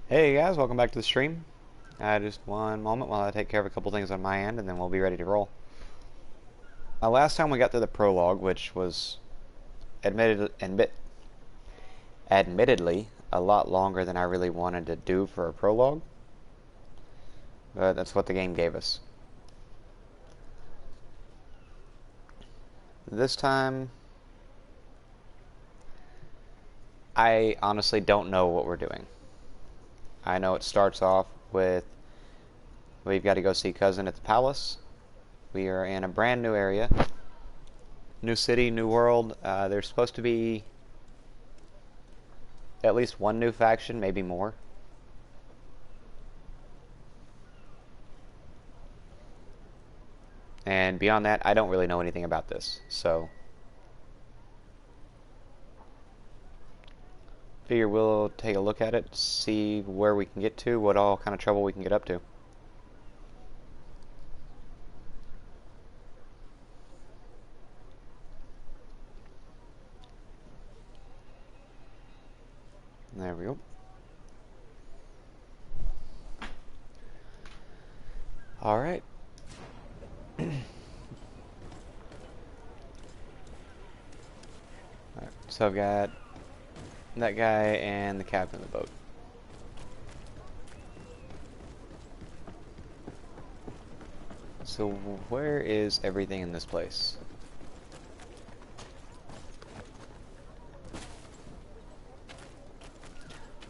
Hey guys, welcome back to the stream. Just one moment while I take care of a couple things on my end, and then we'll be ready to roll. Last time we got through the prologue, which was admittedly a lot longer than I really wanted to do for a prologue, but that's what the game gave us. This time, I honestly don't know what we're doing. I know it starts off with we've got to go see Cousin at the palace. We are in a brand new area. New city, new world. There's supposed to be at least one new faction, maybe more. And beyond that, I don't really know anything about this. So, figure we'll take a look at it, see where we can get to, what all kind of trouble we can get up to. There we go. Alright. So I've got that guy and the captain of the boat. So where is everything in this place?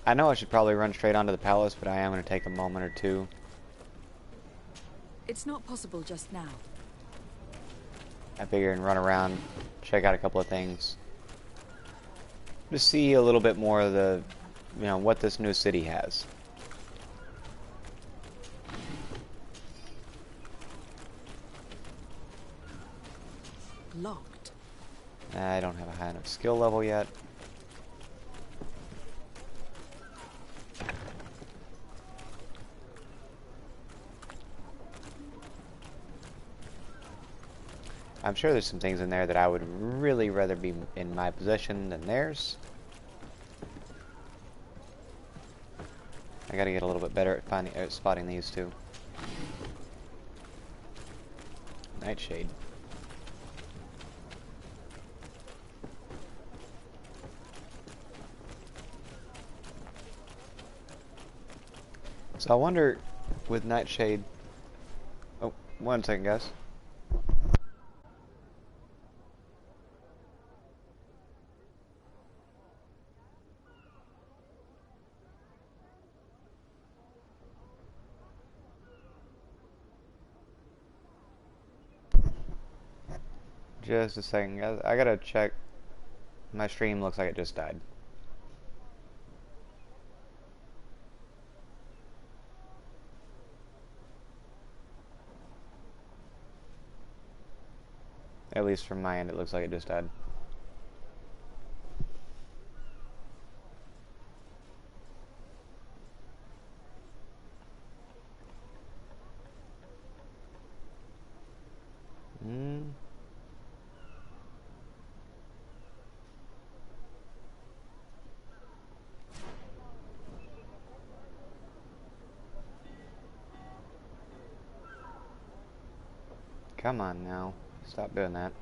I know I should probably run straight onto the palace, but I am going to take a moment or two. It's not possible just now. I figure and run around, check out a couple of things. Just see a little bit more of the, what this new city has. Locked. I don't have a high enough skill level yet. I'm sure there's some things in there that I would really rather be in my possession than theirs. I gotta get a little bit better at spotting these two. Nightshade. So I wonder, with Nightshade... Oh, one second, guys. Just a second, guys. I gotta check. My stream looks like it just died. At least from my end, it looks like it just died. Come on now. Stop doing that.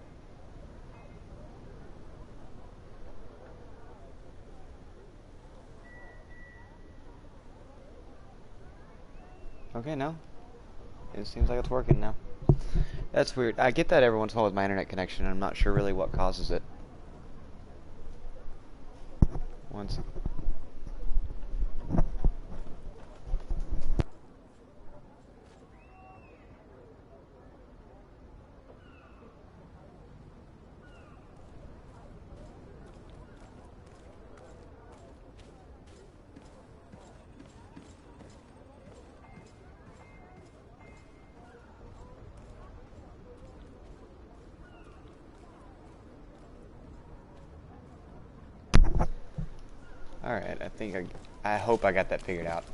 Okay, no. It seems like it's working now. That's weird. I get that every once in a while with my internet connection, and I'm not sure really what causes it. Once. Alright, I hope I got that figured out.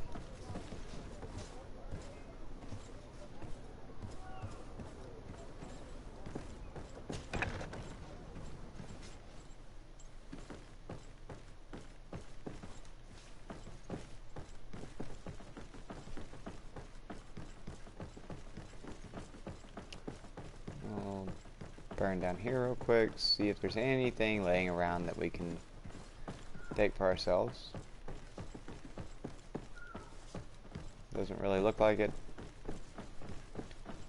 Burn down here real quick, see if there's anything laying around that we can take for ourselves. Doesn't really look like it.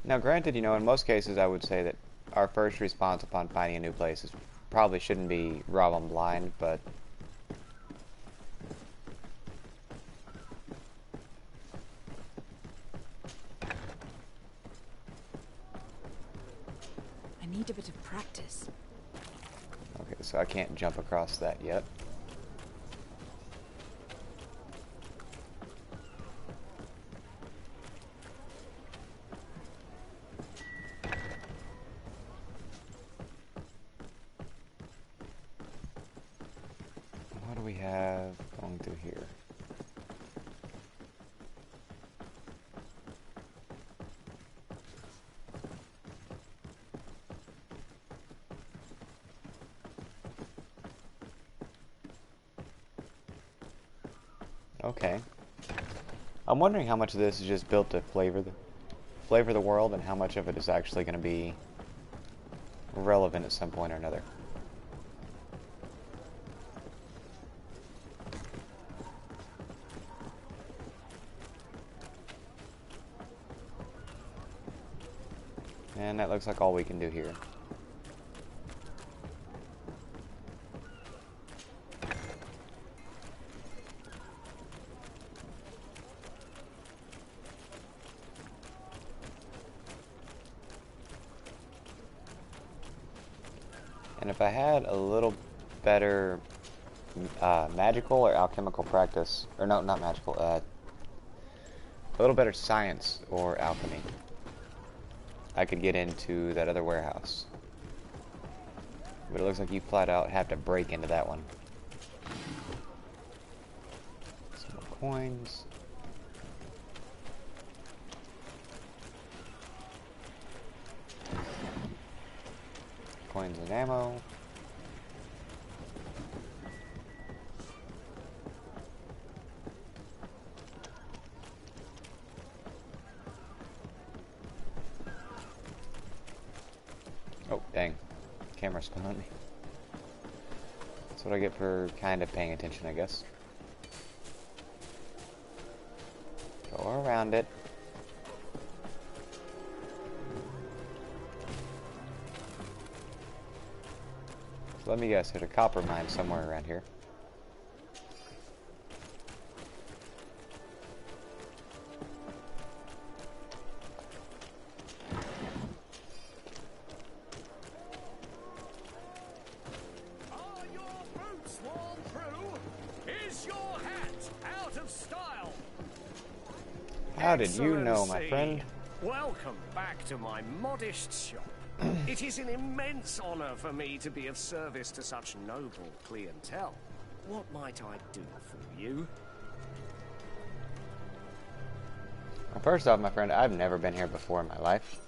Now granted, you know, in most cases I would say that our first response upon finding a new place is probably shouldn't be rob them blind, but I need a bit of practice. okay, so I can't jump across that yet. What do we have going through here? Okay. I'm wondering how much of this is just built to flavor the world, and how much of it is actually going to be relevant at some point or another. And that looks like all we can do here. And if I had a little better magical or alchemical practice, or no, not magical, a little better science or alchemy, I could get into that other warehouse. But it looks like you flat out have to break into that one. Some more coins. Coins and ammo. Oh, dang. Camera spun on me. That's what I get for kind of paying attention, I guess. Go around it. So let me guess, there's a copper mine somewhere around here. Are your boots worn through? Is your hat out of style? How did you know, my Excellency, friend? Welcome back to my modest shop. It is an immense honor for me to be of service to such noble clientele. What might I do for you? Well, first off, my friend, I've never been here before in my life.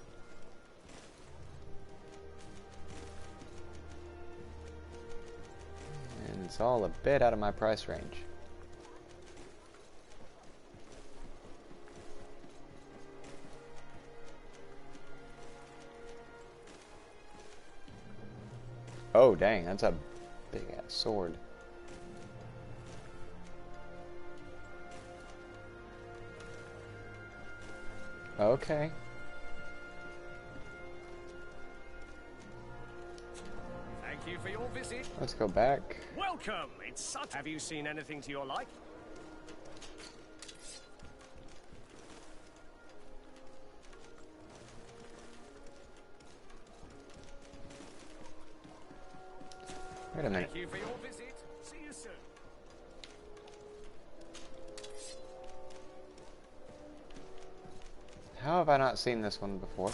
And it's all a bit out of my price range. Oh, dang, that's a big-ass sword. Okay. Thank you for your visit. Let's go back. Welcome. It's such. Have you seen anything to your like? Wait a minute. Thank you for your visit. See you soon. How have I not seen this one before?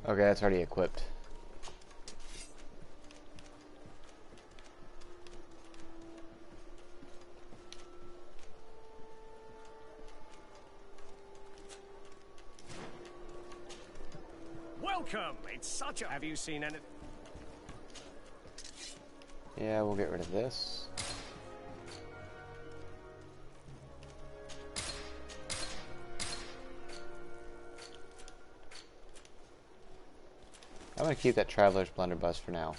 Okay, that's already equipped. Welcome. It's such a. Have you seen anything? Yeah, we'll get rid of this. I'm gonna keep that Traveler's Blunderbuss for now.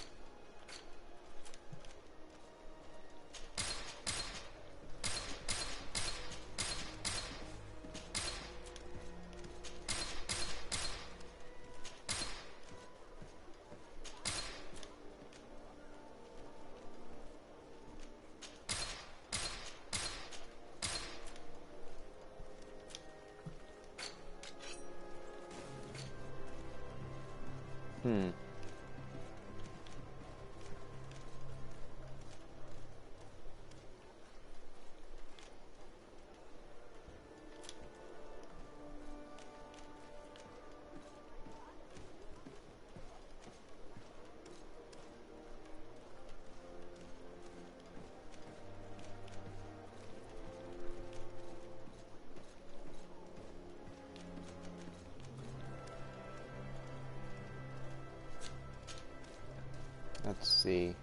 Let's see.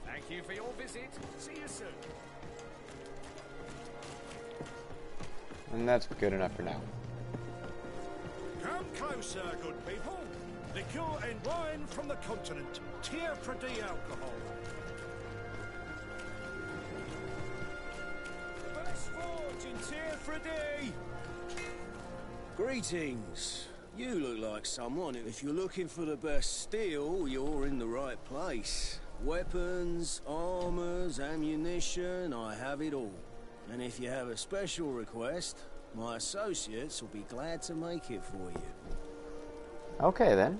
Thank you for your visit. See you soon. And that's good enough for now. Come closer, good people. Liqueur and wine from the continent. Tier for D alcohol. Best forge in Tier for D. Greetings. You look like someone. If you're looking for the best steel, you're in the right place. Weapons, armors, ammunition, I have it all. And if you have a special request, my associates will be glad to make it for you. Okay then.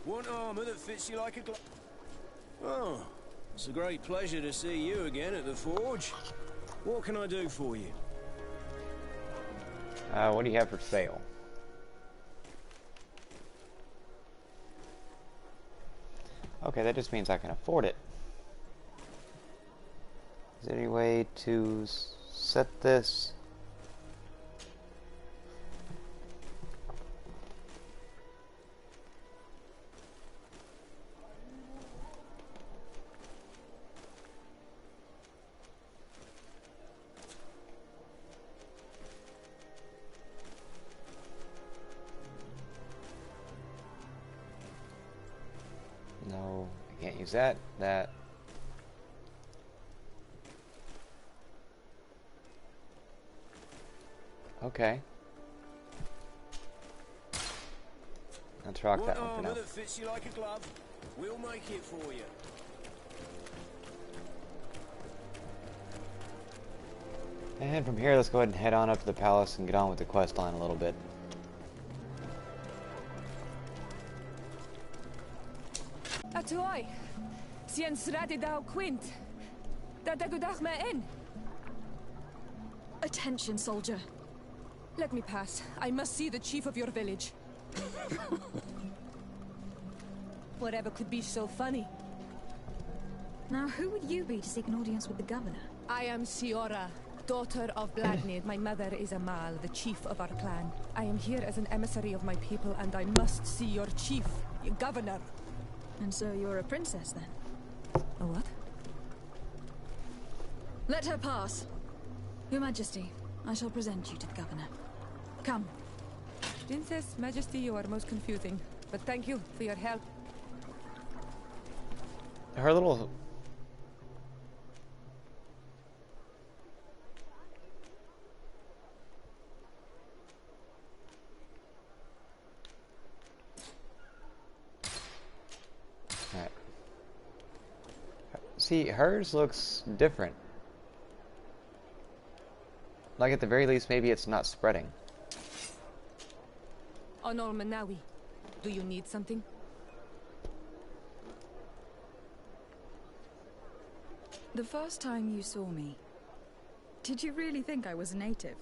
Want armor that fits you like a glove? Oh, it's a great pleasure to see you again at the forge. What can I do for you? What do you have for sale? Okay, that just means I can afford it. Is there any way to set this? No, I can't use that. That. Okay. Let's rock that one for now. Armor that fits you like a glove. We'll make it for you. And from here, let's go ahead and head on up to the palace and get on with the quest line a little bit. Atuoi, sien sradi dau quint. Dadagudach me in. Attention, soldier. Let me pass. I must see the chief of your village. Whatever could be so funny. Now, who would you be to seek an audience with the governor? I am Siora, daughter of Bladnid. My mother is Amal, the chief of our clan. I am here as an emissary of my people, and I must see your chief, your governor. And so you're a princess, then? A what? Let her pass. Your Majesty, I shall present you to the governor. Come. Princess, Majesty, you are most confusing. But thank you for your help. Her little... Alright. See, hers looks different. Like at the very least, maybe it's not spreading. Honor Manawi, do you need something? The first time you saw me, did you really think I was a native?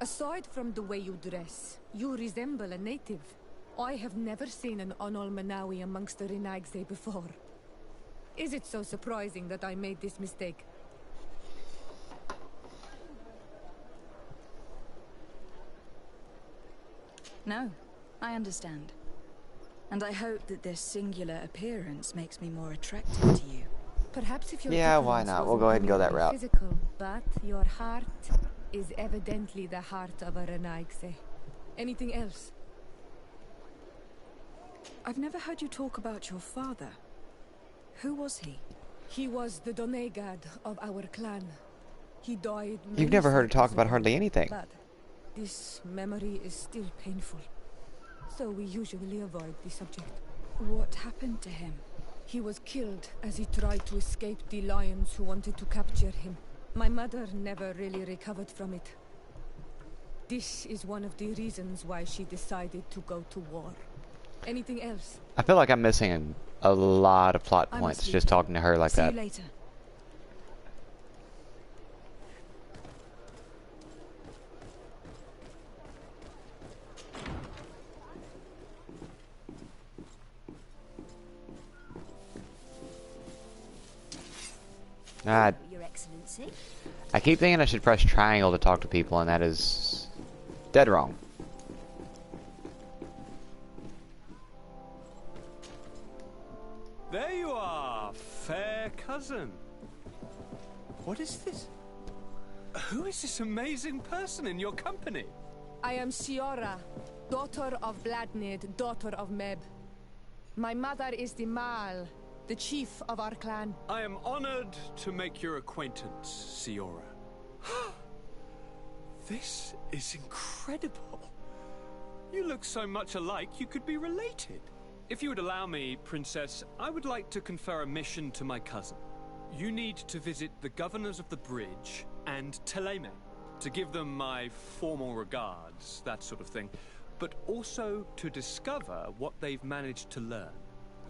Aside from the way you dress, you resemble a native. I have never seen an Onol Manawi amongst the Renagse before. Is it so surprising that I made this mistake? No, I understand. And I hope that this singular appearance makes me more attractive to you. Perhaps if your Yeah, why appearance not? We'll wasn't go ahead and go that merely route. Physical, but your heart is evidently the heart of a Renagse. Anything else? I've never heard you talk about your father. Who was he? He was the Donegad of our clan. He died. You've never heard her talk about ago, hardly anything. But this memory is still painful, so we usually avoid the subject. What happened to him? He was killed as he tried to escape the lions who wanted to capture him. My mother never really recovered from it. This is one of the reasons why she decided to go to war. Anything else? I feel like I'm missing a lot of plot I points must just leave. talking to her like See that. you later. Ah, Your Excellency. I keep thinking I should press triangle to talk to people, and that is dead wrong. There you are, fair cousin. What is this? Who is this amazing person in your company? I am Siora, daughter of Bladnid, daughter of Meb. My mother is the Mal, the chief of our clan. I am honored to make your acquaintance, Siora. This is incredible. You look so much alike you could be related. If you would allow me, Princess, I would like to confer a mission to my cousin. You need to visit the governors of the bridge and Teleme to give them my formal regards, that sort of thing, but also to discover what they've managed to learn.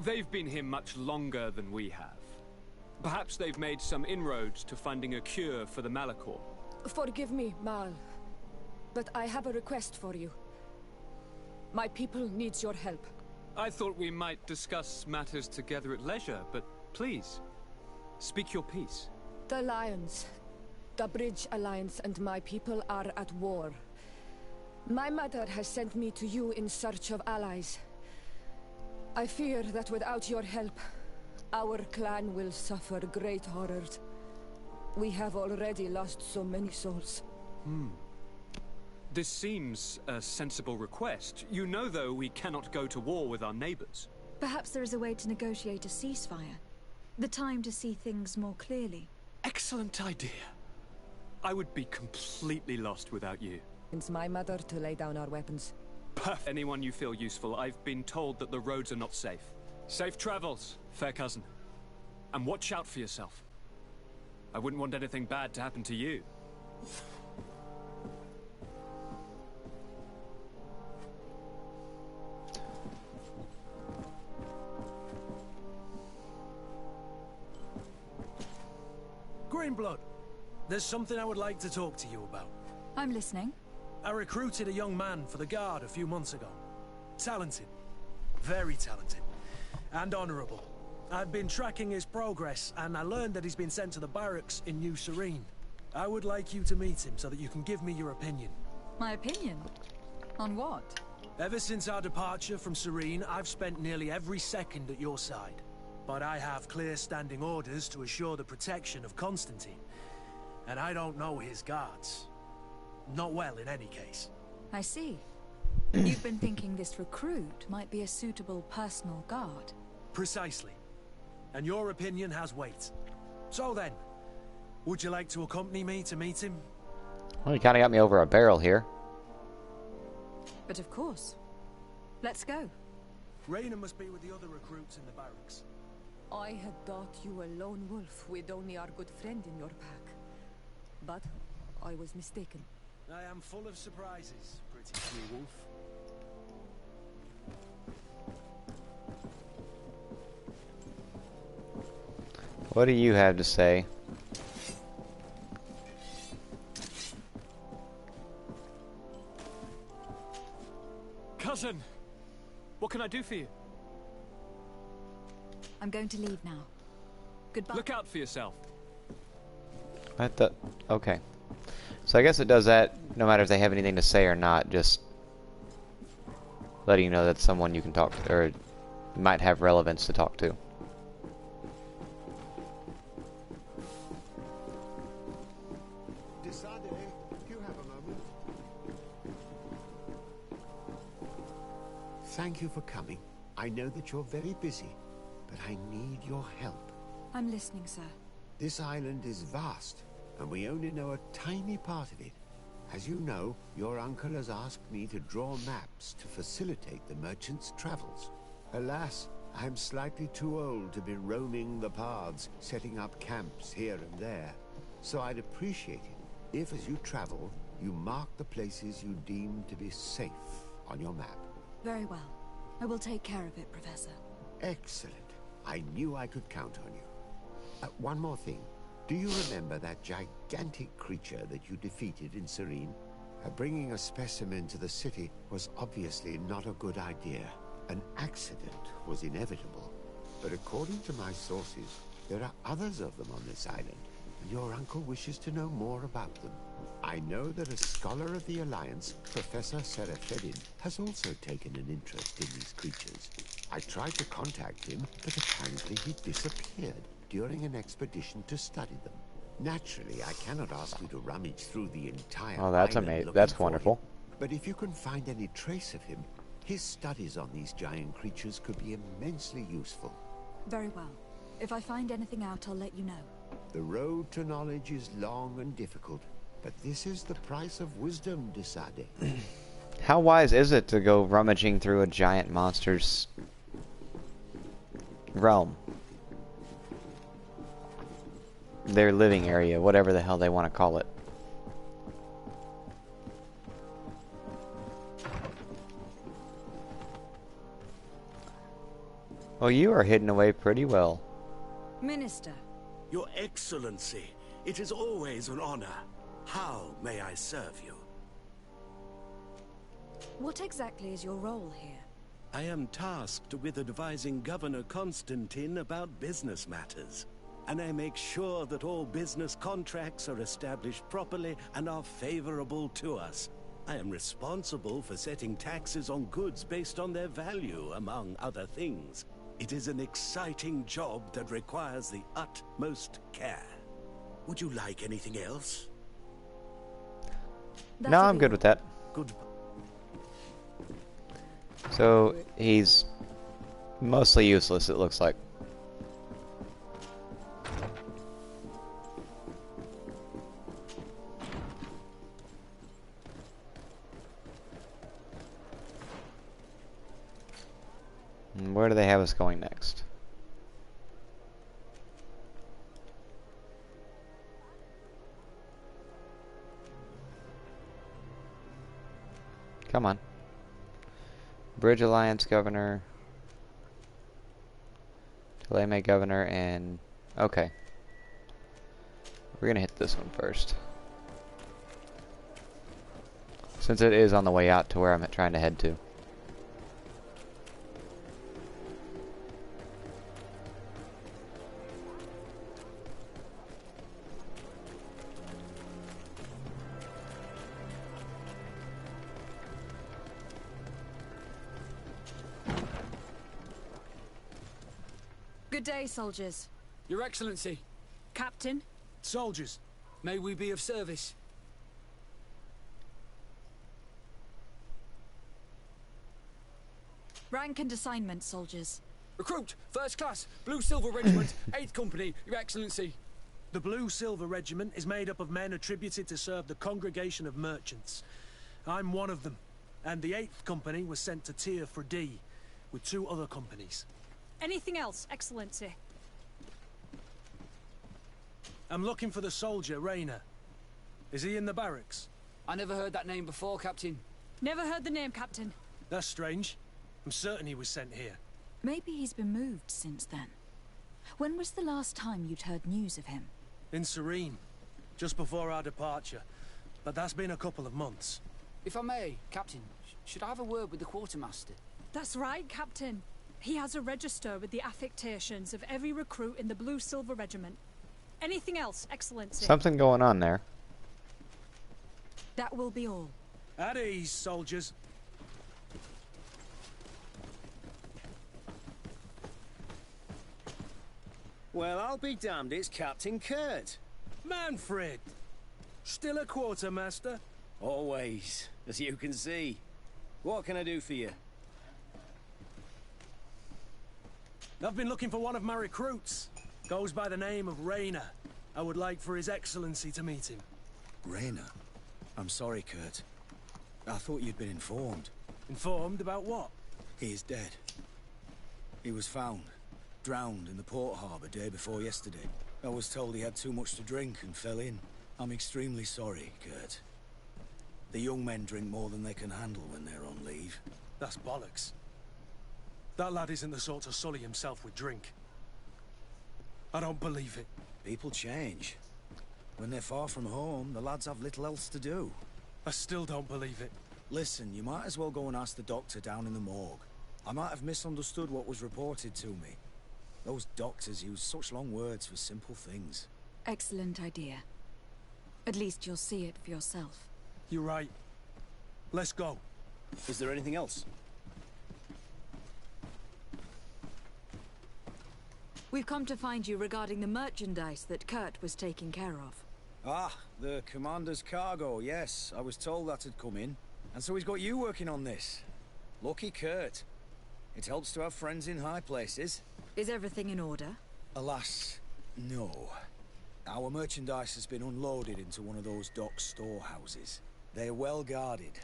They've been here much longer than we have. Perhaps they've made some inroads to finding a cure for the Malachor. Forgive me, Mal, but I have a request for you. My people needs your help. I thought we might discuss matters together at leisure, but please, speak your piece. The Lions, the Bridge Alliance and my people are at war. My mother has sent me to you in search of allies. I fear that without your help, our clan will suffer great horrors. We have already lost so many souls. This seems a sensible request. You know, though, we cannot go to war with our neighbors. Perhaps there is a way to negotiate a ceasefire. The time to see things more clearly. Excellent idea. I would be completely lost without you. It's my mother to lay down our weapons. Perfect. Anyone you feel useful, I've been told that the roads are not safe. Safe travels, fair cousin. And watch out for yourself. I wouldn't want anything bad to happen to you. Greenblood, there's something I would like to talk to you about. I'm listening. I recruited a young man for the Guard a few months ago. Talented. Very talented. And honorable. I've been tracking his progress, and I learned that he's been sent to the barracks in New Serene. I would like you to meet him so that you can give me your opinion. My opinion? On what? Ever since our departure from Serene, I've spent nearly every second at your side. But I have clear standing orders to assure the protection of Constantine. And I don't know his guards. Not well, in any case. I see. You've been thinking this recruit might be a suitable personal guard. Precisely. And your opinion has weight. So then, would you like to accompany me to meet him? Well, you kind of got me over a barrel here. But of course. Let's go. Raina must be with the other recruits in the barracks. I had thought you a lone wolf with only our good friend in your pack. But I was mistaken. I am full of surprises, pretty she-wolf. What do you have to say? Cousin! What can I do for you? I'm going to leave now. Goodbye. Look out for yourself. Okay. So I guess it does that no matter if they have anything to say or not, just letting you know that's someone you can talk to, or might have relevance to talk to. You have a moment? Thank you for coming. I know that you're very busy, but I need your help. I'm listening, sir. This island is vast, and we only know a tiny part of it. As you know, your uncle has asked me to draw maps to facilitate the merchant's travels. Alas, I'm slightly too old to be roaming the paths, setting up camps here and there. So I'd appreciate it if, as you travel, you mark the places you deem to be safe on your map. Very well. I will take care of it, Professor. Excellent. I knew I could count on you. One more thing. Do you remember that gigantic creature that you defeated in Serene? Bringing a specimen to the city was obviously not a good idea. An accident was inevitable. But according to my sources, there are others of them on this island, and your uncle wishes to know more about them. I know that a scholar of the Alliance, Professor Serafedin, has also taken an interest in these creatures. I tried to contact him, but apparently he disappeared during an expedition to study them. Naturally, I cannot ask you to rummage through the entire Oh, that's island amazing. looking That's for wonderful. him. But if you can find any trace of him, his studies on these giant creatures could be immensely useful. Very well. If I find anything out, I'll let you know. The road to knowledge is long and difficult, but this is the price of wisdom, Desade. How wise is it to go rummaging through a giant monster's realm? Their living area, whatever the hell they want to call it. Well, you are hidden away pretty well. Minister. Your Excellency, it is always an honor. How may I serve you? What exactly is your role here? I am tasked with advising Governor Constantine about business matters, and I make sure that all business contracts are established properly and are favorable to us. I am responsible for setting taxes on goods based on their value, among other things. It is an exciting job that requires the utmost care. Would you like anything else? No, I'm good with that. Good. So, he's mostly useless, it looks like. And where do they have us going next? Come on. Bridge Alliance Governor. Teleme Governor and... Okay. We're gonna hit this one first. Since it is on the way out to where I'm trying to head to. Good day, soldiers. Your Excellency, Captain. Soldiers. may we be of service? Rank and assignment, soldiers. Recruit, first class, Blue Silver Regiment, 8th Company, Your Excellency. The Blue Silver Regiment is made up of men attributed to serve the Congregation of Merchants. I'm one of them, and the 8th Company was sent to Tier for D, with 2 other companies. Anything else, Excellency? I'm looking for the soldier, Rayner. Is he in the barracks? I never heard that name before, Captain. Never heard the name, Captain. That's strange. I'm certain he was sent here. Maybe he's been moved since then. When was the last time you'd heard news of him? In Serene, just before our departure. But that's been a couple of months. If I may, Captain, should I have a word with the quartermaster? That's right, Captain. He has a register with the affectations of every recruit in the Blue Silver Regiment. Anything else, Excellency? Something going on there. That will be all. At ease, soldiers. Well, I'll be damned, it's Captain Kurt. Manfred! Still a quartermaster? Always, as you can see. What can I do for you? I've been looking for one of my recruits. Goes by the name of Rayner. I would like for His Excellency to meet him. Rayner? I'm sorry, Kurt. I thought you'd been informed. Informed about what? He is dead. He was found, drowned in the port harbour day before yesterday. I was told he had too much to drink and fell in. I'm extremely sorry, Kurt. The young men drink more than they can handle when they're on leave. That's bollocks. That lad isn't the sort to sully himself with drink. I don't believe it. People change. When they're far from home, the lads have little else to do. I still don't believe it. Listen, you might as well go and ask the doctor down in the morgue. I might have misunderstood what was reported to me. Those doctors use such long words for simple things. Excellent idea. At least you'll see it for yourself. You're right. Let's go. Is there anything else? We've come to find you regarding the merchandise that Kurt was taking care of. Ah, the commander's cargo, yes. I was told that had come in. And so he's got you working on this. Lucky Kurt. It helps to have friends in high places. Is everything in order? Alas, no. Our merchandise has been unloaded into one of those dock storehouses. They're well guarded.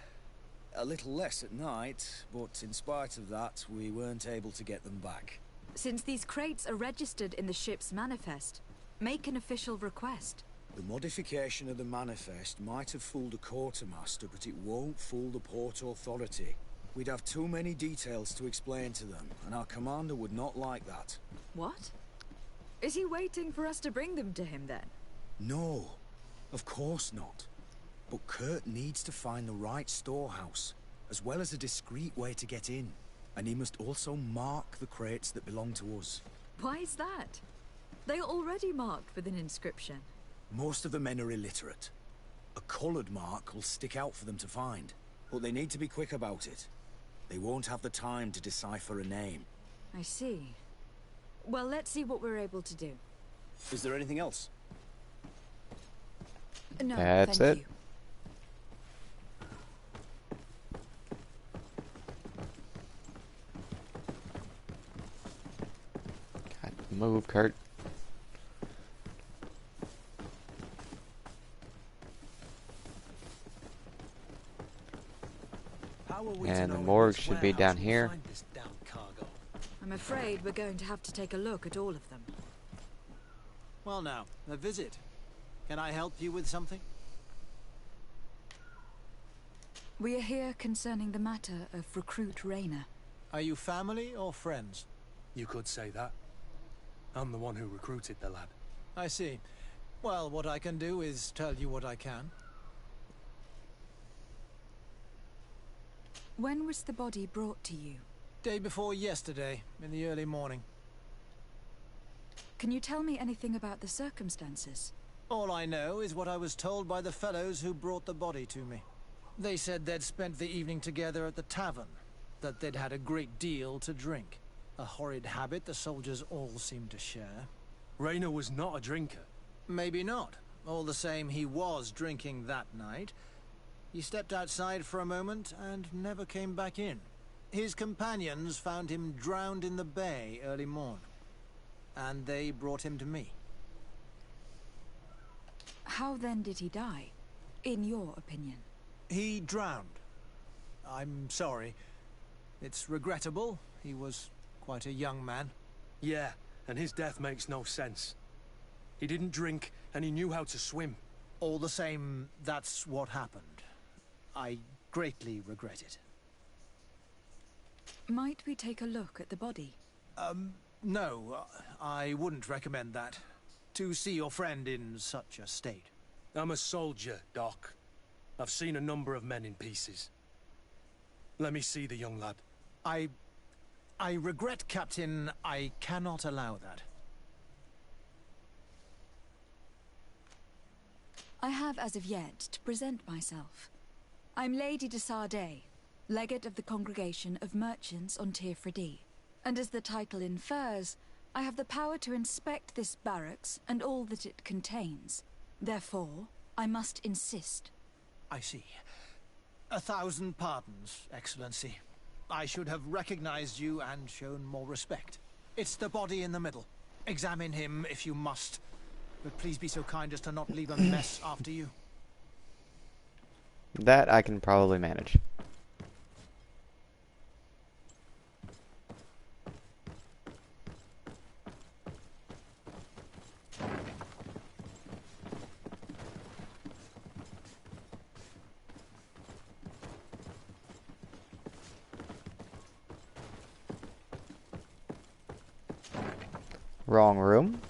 A little less at night, but in spite of that, we weren't able to get them back. Since these crates are registered in the ship's manifest, make an official request. The modification of the manifest might have fooled a quartermaster, but it won't fool the port authority. We'd have too many details to explain to them, and our commander would not like that. What? Is he waiting for us to bring them to him then? No, of course not. But Kurt needs to find the right storehouse, as well as a discreet way to get in. And he must also mark the crates that belong to us. Why is that? They are already marked with an inscription. Most of the men are illiterate. A coloured mark will stick out for them to find, but they need to be quick about it. They won't have the time to decipher a name. I see. Well, let's see what we're able to do. Is there anything else? No, That's thank it. you. God, move, Kurt. How are we to And know the in morgue which should be warehouse down we'll here. find this damn cargo? I'm afraid we're going to have to take a look at all of them. Well now, a visit. Can I help you with something? We are here concerning the matter of Recruit Rayner. Are you family or friends? You could say that. I'm the one who recruited the lad. I see. Well, what I can do is tell you what I can. When was the body brought to you? Day before yesterday, in the early morning. Can you tell me anything about the circumstances? All I know is what I was told by the fellows who brought the body to me. They said they'd spent the evening together at the tavern, that they'd had a great deal to drink. A horrid habit the soldiers all seemed to share. Rayner was not a drinker. Maybe not. All the same, he was drinking that night. He stepped outside for a moment and never came back in. His companions found him drowned in the bay early morn, and they brought him to me. How then did he die, in your opinion? He drowned. I'm sorry. It's regrettable. He was quite a young man. Yeah, and his death makes no sense. He didn't drink, and he knew how to swim. All the same, that's what happened. I greatly regret it. Might we take a look at the body? No, I wouldn't recommend that. To see your friend in such a state. I'm a soldier, Doc. I've seen a number of men in pieces. Let me see the young lad. I regret, Captain. I cannot allow that. I have as of yet to present myself. I'm Lady de Sardet, legate of the Congregation of Merchants on Tirfredi. And as the title infers, I have the power to inspect this barracks and all that it contains. Therefore, I must insist. I see. 1,000 pardons, Excellency. I should have recognized you and shown more respect. It's the body in the middle. Examine him if you must. But please be so kind as to not leave a mess after you. That I can probably manage. Wrong room.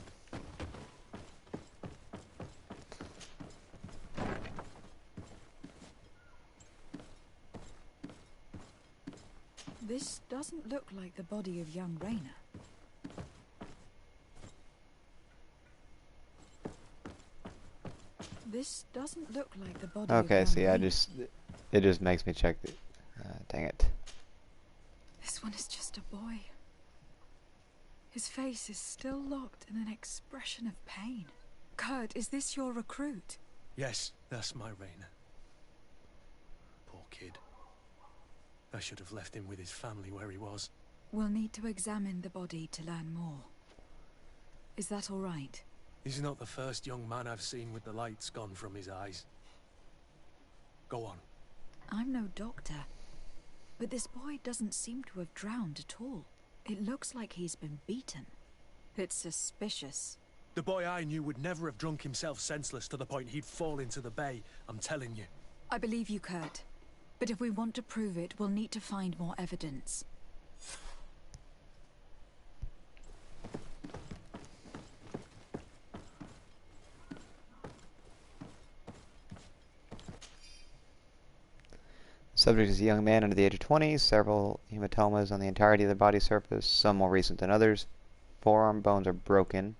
This doesn't look like the body of young Raynor. This doesn't look like the body of Okay, young see, Raynor. it just makes me check the... dang it. This one is just a boy. His face is still locked in an expression of pain. Kurt, is this your recruit? Yes, that's my Raynor. Poor kid. I should have left him with his family where he was. We'll need to examine the body to learn more. Is that all right? He's not the first young man I've seen with the lights gone from his eyes. Go on. I'm no doctor, but this boy doesn't seem to have drowned at all. It looks like he's been beaten. It's suspicious. The boy I knew would never have drunk himself senseless to the point he'd fall into the bay, I'm telling you. I believe you, Kurt. But if we want to prove it, we'll need to find more evidence. Subject is a young man under the age of 20, several hematomas on the entirety of the body surface, some more recent than others. Forearm bones are broken.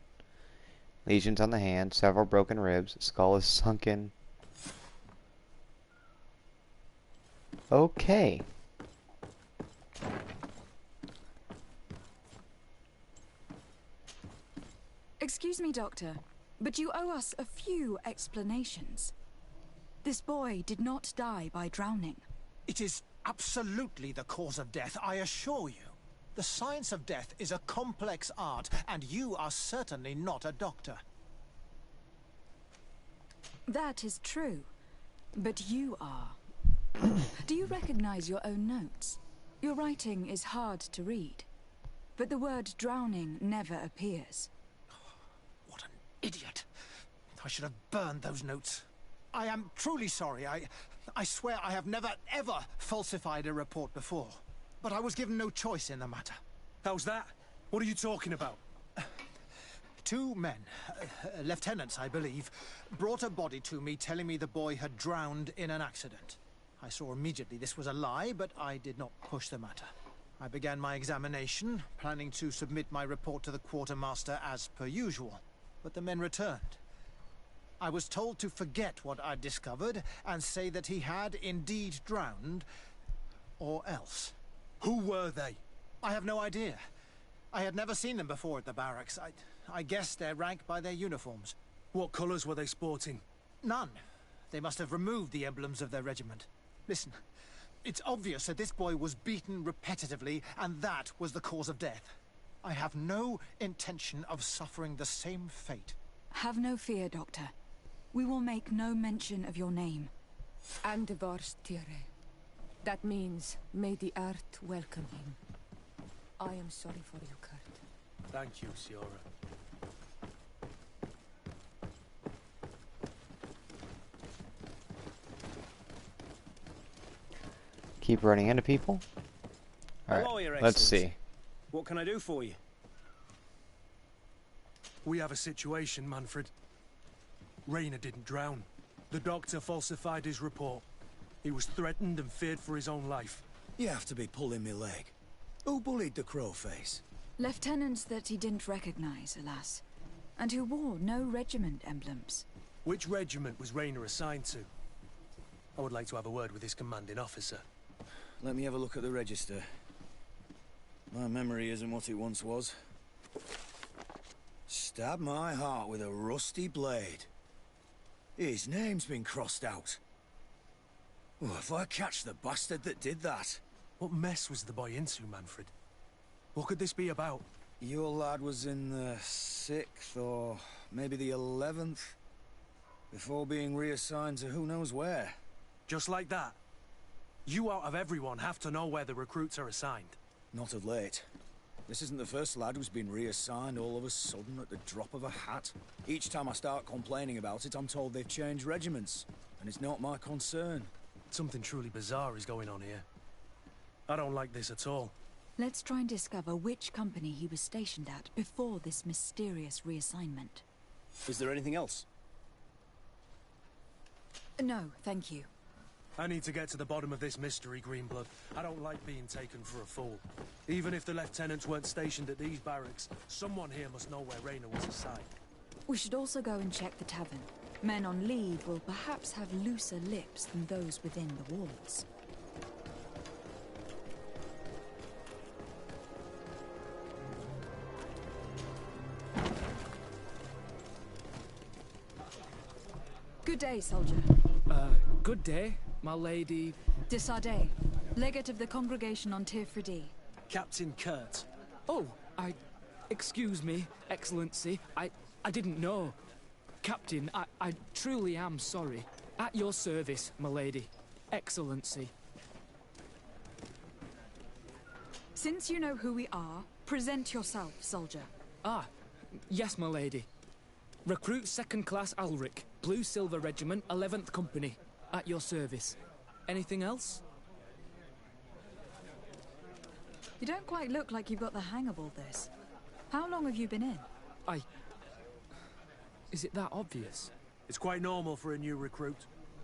Lesions on the hand, several broken ribs, skull is sunken. Okay. Excuse me, Doctor, but you owe us a few explanations. This boy did not die by drowning. It is absolutely the cause of death, I assure you. The science of death is a complex art, and you are certainly not a doctor. That is true, but you are. Do you recognize your own notes? Your writing is hard to read, but the word drowning never appears. What an idiot. I should have burned those notes. I am truly sorry. I swear I have never, ever falsified a report before. But I was given no choice in the matter. How's that? What are you talking about? 2 men, lieutenants I believe, brought a body to me telling me the boy had drowned in an accident. I saw immediately this was a lie, but I did not push the matter. I began my examination, planning to submit my report to the quartermaster as per usual. But the men returned. I was told to forget what I'd discovered and say that he had indeed drowned, or else. Who were they? I have no idea. I had never seen them before at the barracks. I guessed their rank by their uniforms. What colours were they sporting? None. They must have removed the emblems of their regiment. Listen, it's obvious that this boy was beaten repetitively, and that was the cause of death. I have no intention of suffering the same fate. Have no fear, Doctor. We will make no mention of your name. Andevars Tire. That means, may the earth welcome him. I am sorry for you, Kurt. Thank you, Siora. keep running into people. Hello, Alright, Your let's Excellency. see. What can I do for you? We have a situation, Manfred. Rayner didn't drown. The doctor falsified his report. He was threatened and feared for his own life. You have to be pulling me leg. Who bullied the crowface? Lieutenants that he didn't recognize, alas, and who wore no regiment emblems. Which regiment was Rayner assigned to? I would like to have a word with his commanding officer. Let me have a look at the register. My memory isn't what it once was. Stab my heart with a rusty blade. His name's been crossed out. Oh, if I catch the bastard that did that. What mess was the boy into, Manfred? What could this be about? Your lad was in the 6th or maybe the 11th, before being reassigned to who knows where. Just like that? You out of everyone have to know where the recruits are assigned. Not of late. This isn't the first lad who's been reassigned all of a sudden at the drop of a hat. Each time I start complaining about it, I'm told they've changed regiments, and it's not my concern. Something truly bizarre is going on here. I don't like this at all. Let's try and discover which company he was stationed at before this mysterious reassignment. Is there anything else? No, thank you. I need to get to the bottom of this mystery, Greenblood. I don't like being taken for a fool. Even if the lieutenants weren't stationed at these barracks, someone here must know where Rayner was assigned. We should also go and check the tavern. Men on leave will perhaps have looser lips than those within the walls. Good day, soldier. Good day, my lady. De Sardet, legate of the congregation on Tirfredi. Captain Kurt. Oh, excuse me, Excellency. I didn't know. Captain, I truly am sorry. At your service, my lady. Excellency. Since you know who we are, present yourself, soldier. Ah, yes, my lady. Recruit 2nd Class Alric, Blue Silver Regiment, 11th Company. At your service. Anything else? You don't quite look like you've got the hang of all this. How long have you been in? Is it that obvious? It's quite normal for a new recruit.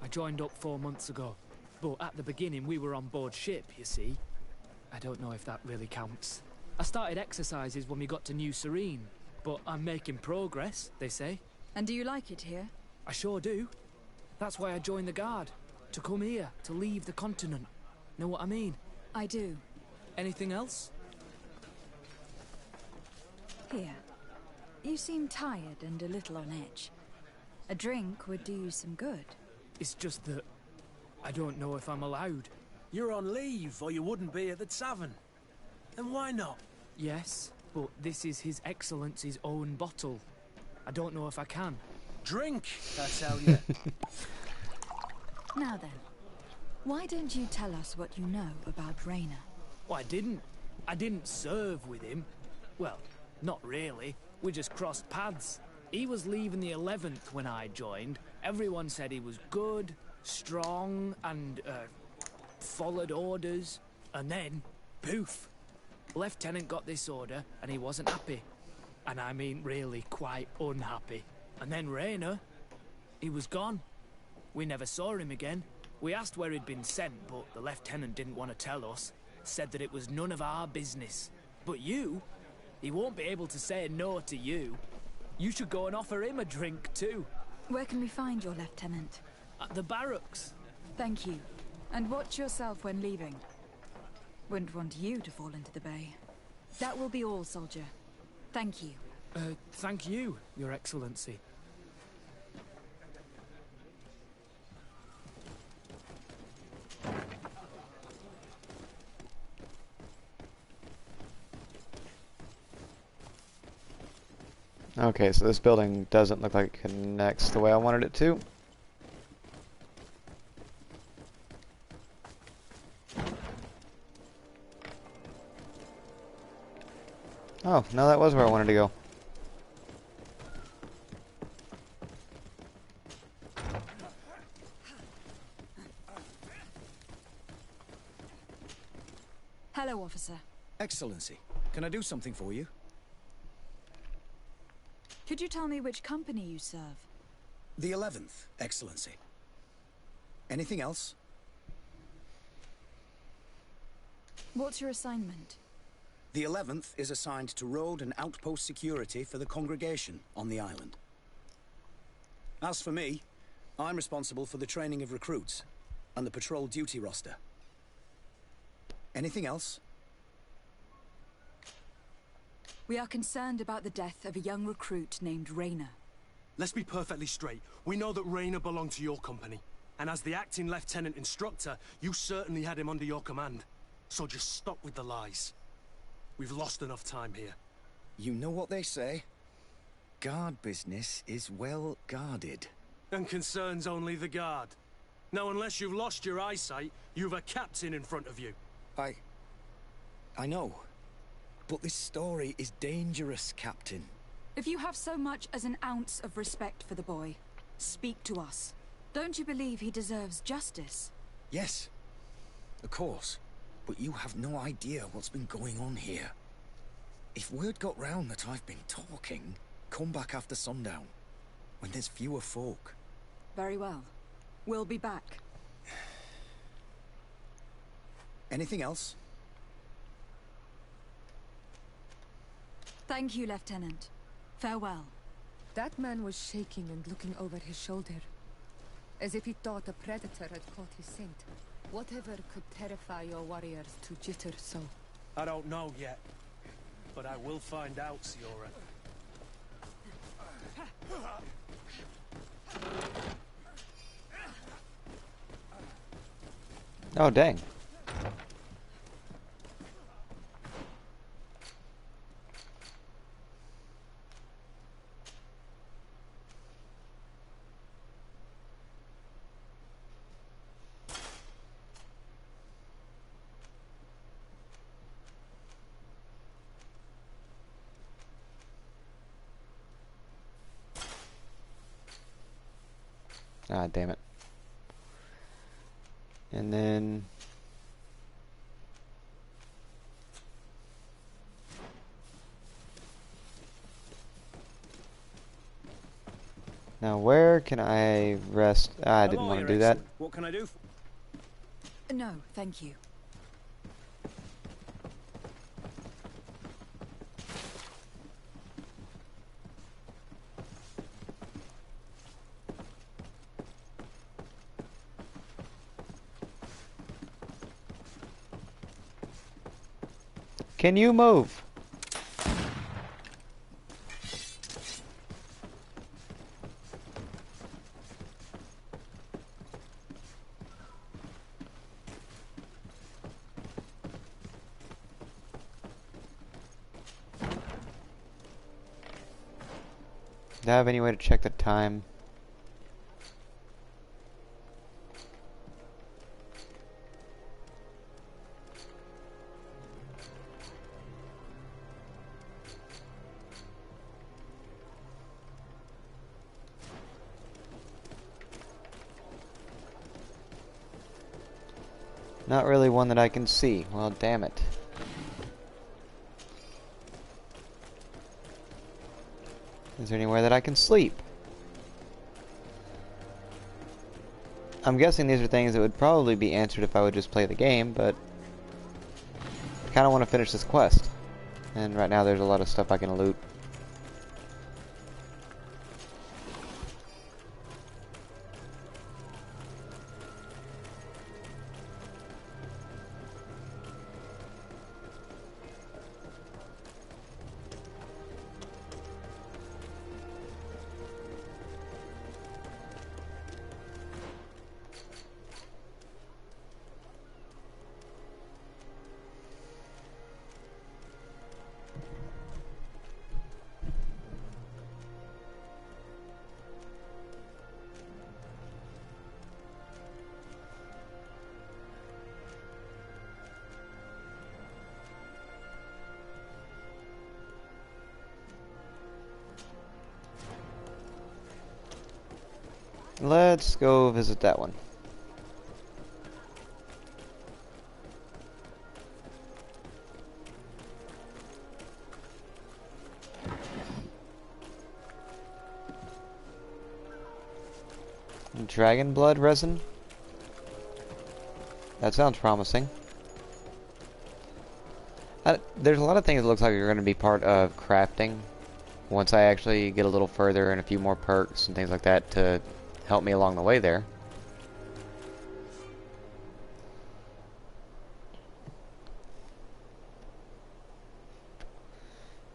I joined up 4 months ago. But at the beginning we were on board ship, you see. I don't know if that really counts. I started exercises when we got to New Serene. But I'm making progress, they say. And do you like it here? I sure do. That's why I joined the Guard. To come here, to leave the continent. Know what I mean? I do. Anything else? Here. You seem tired and a little on edge. A drink would do you some good. It's just that I don't know if I'm allowed. You're on leave, or you wouldn't be at the tavern. And why not? Yes, but this is His Excellency's own bottle. I don't know if I can. Drink, I tell you. Now then, why don't you tell us what you know about Rayner? Well, I didn't serve with him. Well, not really. We just crossed paths. He was leaving the 11th when I joined. Everyone said he was good, strong, and, followed orders. And then, poof. Lieutenant got this order, and he wasn't happy. And I mean really quite unhappy. And then Rayner, he was gone. We never saw him again. We asked where he'd been sent, but the lieutenant didn't want to tell us. Said that it was none of our business. But you, he won't be able to say no to you. You should go and offer him a drink too. Where can we find your lieutenant? At the barracks. Thank you. And watch yourself when leaving. Wouldn't want you to fall into the bay. That will be all, soldier. Thank you. Thank you, Your Excellency. Okay, so this building doesn't look like it connects the way I wanted it to. Oh, no, that was where I wanted to go. Excellency, can I do something for you? Could you tell me which company you serve? The 11th, Excellency. Anything else? What's your assignment? The 11th is assigned to road and outpost security for the congregation on the island. As for me, I'm responsible for the training of recruits and the patrol duty roster. Anything else? We are concerned about the death of a young recruit named Rayner. Let's be perfectly straight. We know that Rayner belonged to your company. And as the acting lieutenant instructor, you certainly had him under your command. So just stop with the lies. We've lost enough time here. You know what they say? Guard business is well guarded. And concerns only the guard. Now, unless you've lost your eyesight, you've a captain in front of you. I know. But this story is dangerous, Captain. If you have so much as an ounce of respect for the boy, speak to us. Don't you believe he deserves justice? Yes, of course. But you have no idea what's been going on here. If word got round that I've been talking, come back after sundown, when there's fewer folk. Very well. We'll be back. Anything else? Thank you, Lieutenant. Farewell. That man was shaking and looking over his shoulder, as if he thought a predator had caught his scent. Whatever could terrify your warriors to jitter so? I don't know yet, but I will find out, Siora. Oh, dang. Ah, damn it. And then... now where can I rest? Ah, I didn't want to do that. What can I do? No, thank you. Can you move? Do I have any way to check the time? Not really one that I can see. Well, damn it. Is there anywhere that I can sleep? I'm guessing these are things that would probably be answered if I would just play the game, but I kind of want to finish this quest. And right now there's a lot of stuff I can loot. Let's go visit that one. Dragon blood resin? That sounds promising. There's a lot of things that looks like are going to be part of crafting once I actually get a little further and a few more perks and things like that to help me along the way there.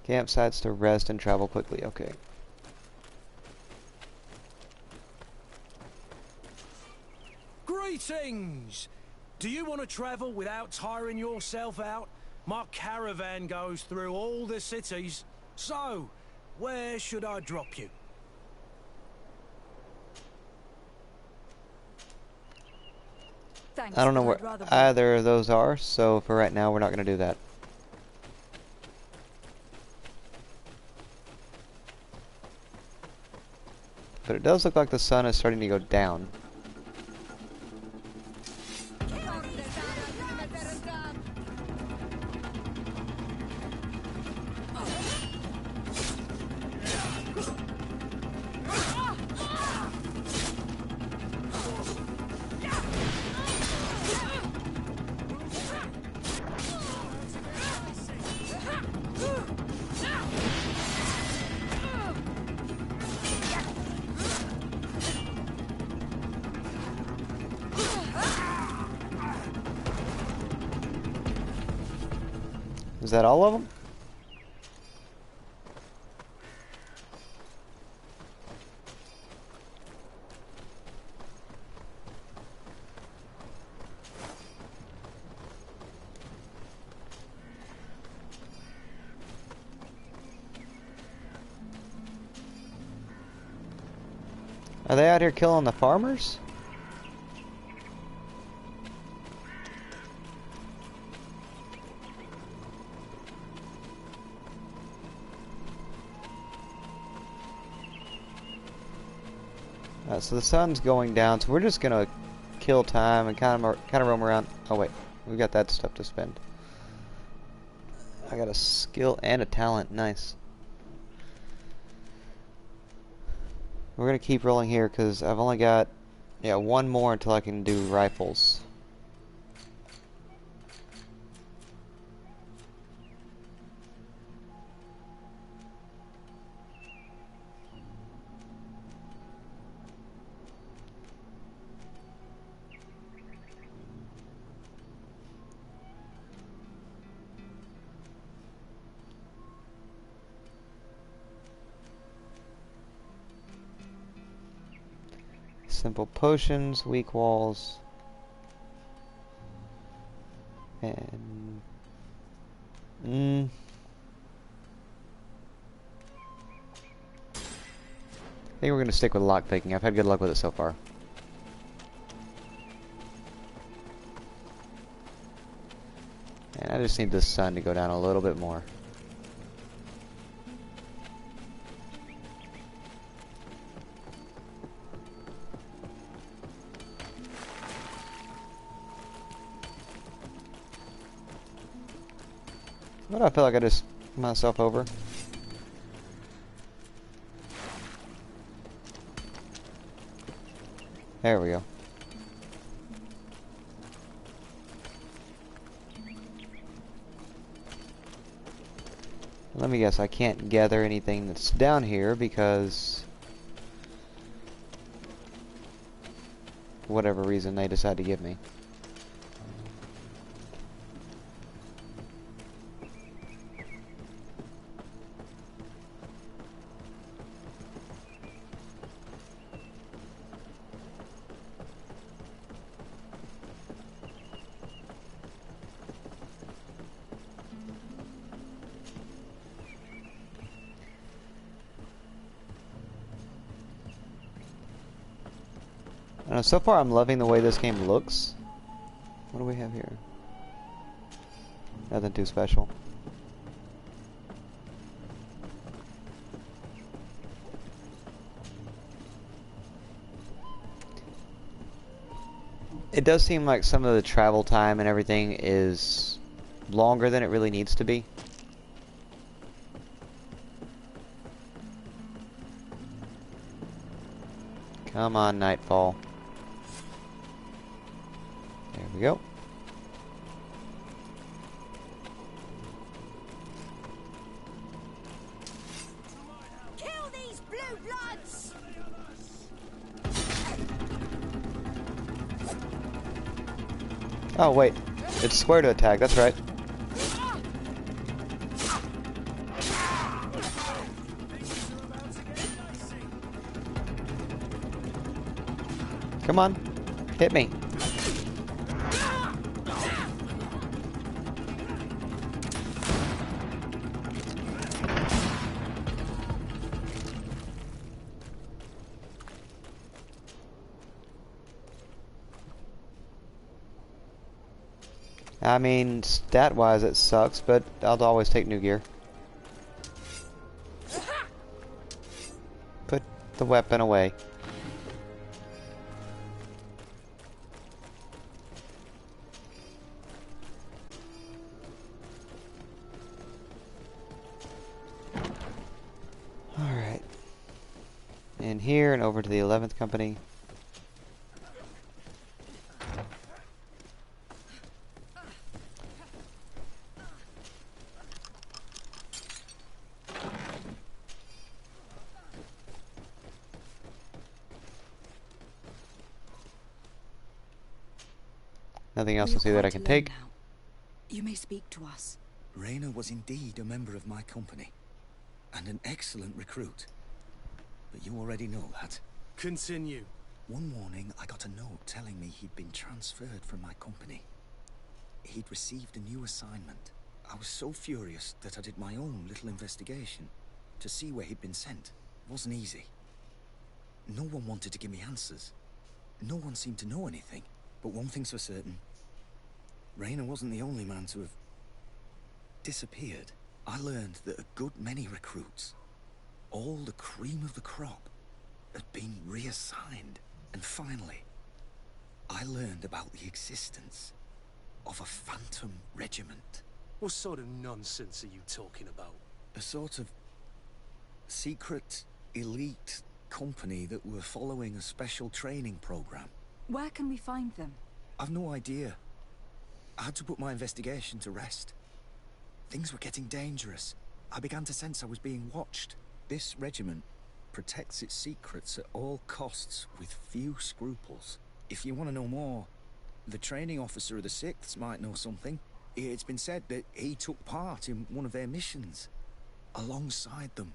Campsites to rest and travel quickly. Okay. Greetings! Do you want to travel without tiring yourself out? My caravan goes through all the cities. So, where should I drop you? Thanks, I don't know but where I'd rather either of those are, so for right now we're not going to do that. But it does look like the sun is starting to go down. Is that all of them? Are they out here killing the farmers? So the sun's going down, so we're just gonna kill time and kind of roam around. Oh wait, we got that stuff to spend. I got a skill and a talent. Nice. We're gonna keep rolling here because I've only got one more until I can do rifles. Simple potions, weak walls, and I think we're gonna stick with lockpicking. I've had good luck with it so far. And I just need the sun to go down a little bit more. What do I feel like I just myself over? There we go. Let me guess, I can't gather anything that's down here because for whatever reason they decide to give me. So far I'm loving the way this game looks. What do we have here? Nothing too special. It does seem like some of the travel time and everything is longer than it really needs to be. Come on, Nightfall. There we go. Kill these blue bloods! Oh, wait. It's square to attack, that's right. Come on. Hit me. I mean, stat-wise it sucks, but I'll always take new gear. Put the weapon away. Alright. In here and over to the 11th Company. Nothing else to see that I can take. Now. You may speak to us. Rayner was indeed a member of my company, and an excellent recruit. But you already know that. Continue. One morning, I got a note telling me he'd been transferred from my company. He'd received a new assignment. I was so furious that I did my own little investigation to see where he'd been sent. It wasn't easy. No one wanted to give me answers. No one seemed to know anything. But one thing's for certain. Rayner wasn't the only man to have disappeared. I learned that a good many recruits, all the cream of the crop, had been reassigned. And finally, I learned about the existence of a phantom regiment. What sort of nonsense are you talking about? A sort of secret, elite company that were following a special training program. Where can we find them? I've no idea. I had to put my investigation to rest. Things were getting dangerous. I began to sense I was being watched. This regiment protects its secrets at all costs with few scruples. If you want to know more, the training officer of the 6th might know something. It's been said that he took part in one of their missions, alongside them.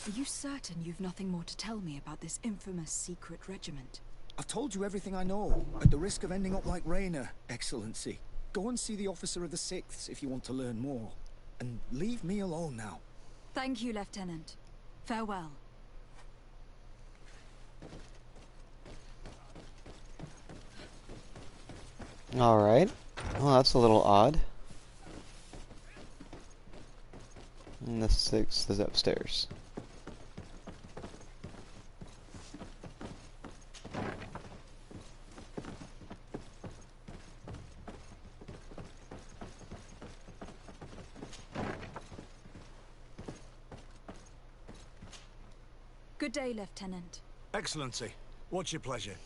Are you certain you've nothing more to tell me about this infamous secret regiment? I've told you everything I know, at the risk of ending up like Rayner, Excellency. Go and see the officer of the 6th if you want to learn more. And leave me alone now. Thank you, Lieutenant. Farewell. Alright. Well, that's a little odd. And the 6th is upstairs. Good day, Lieutenant. Excellency, what's your pleasure?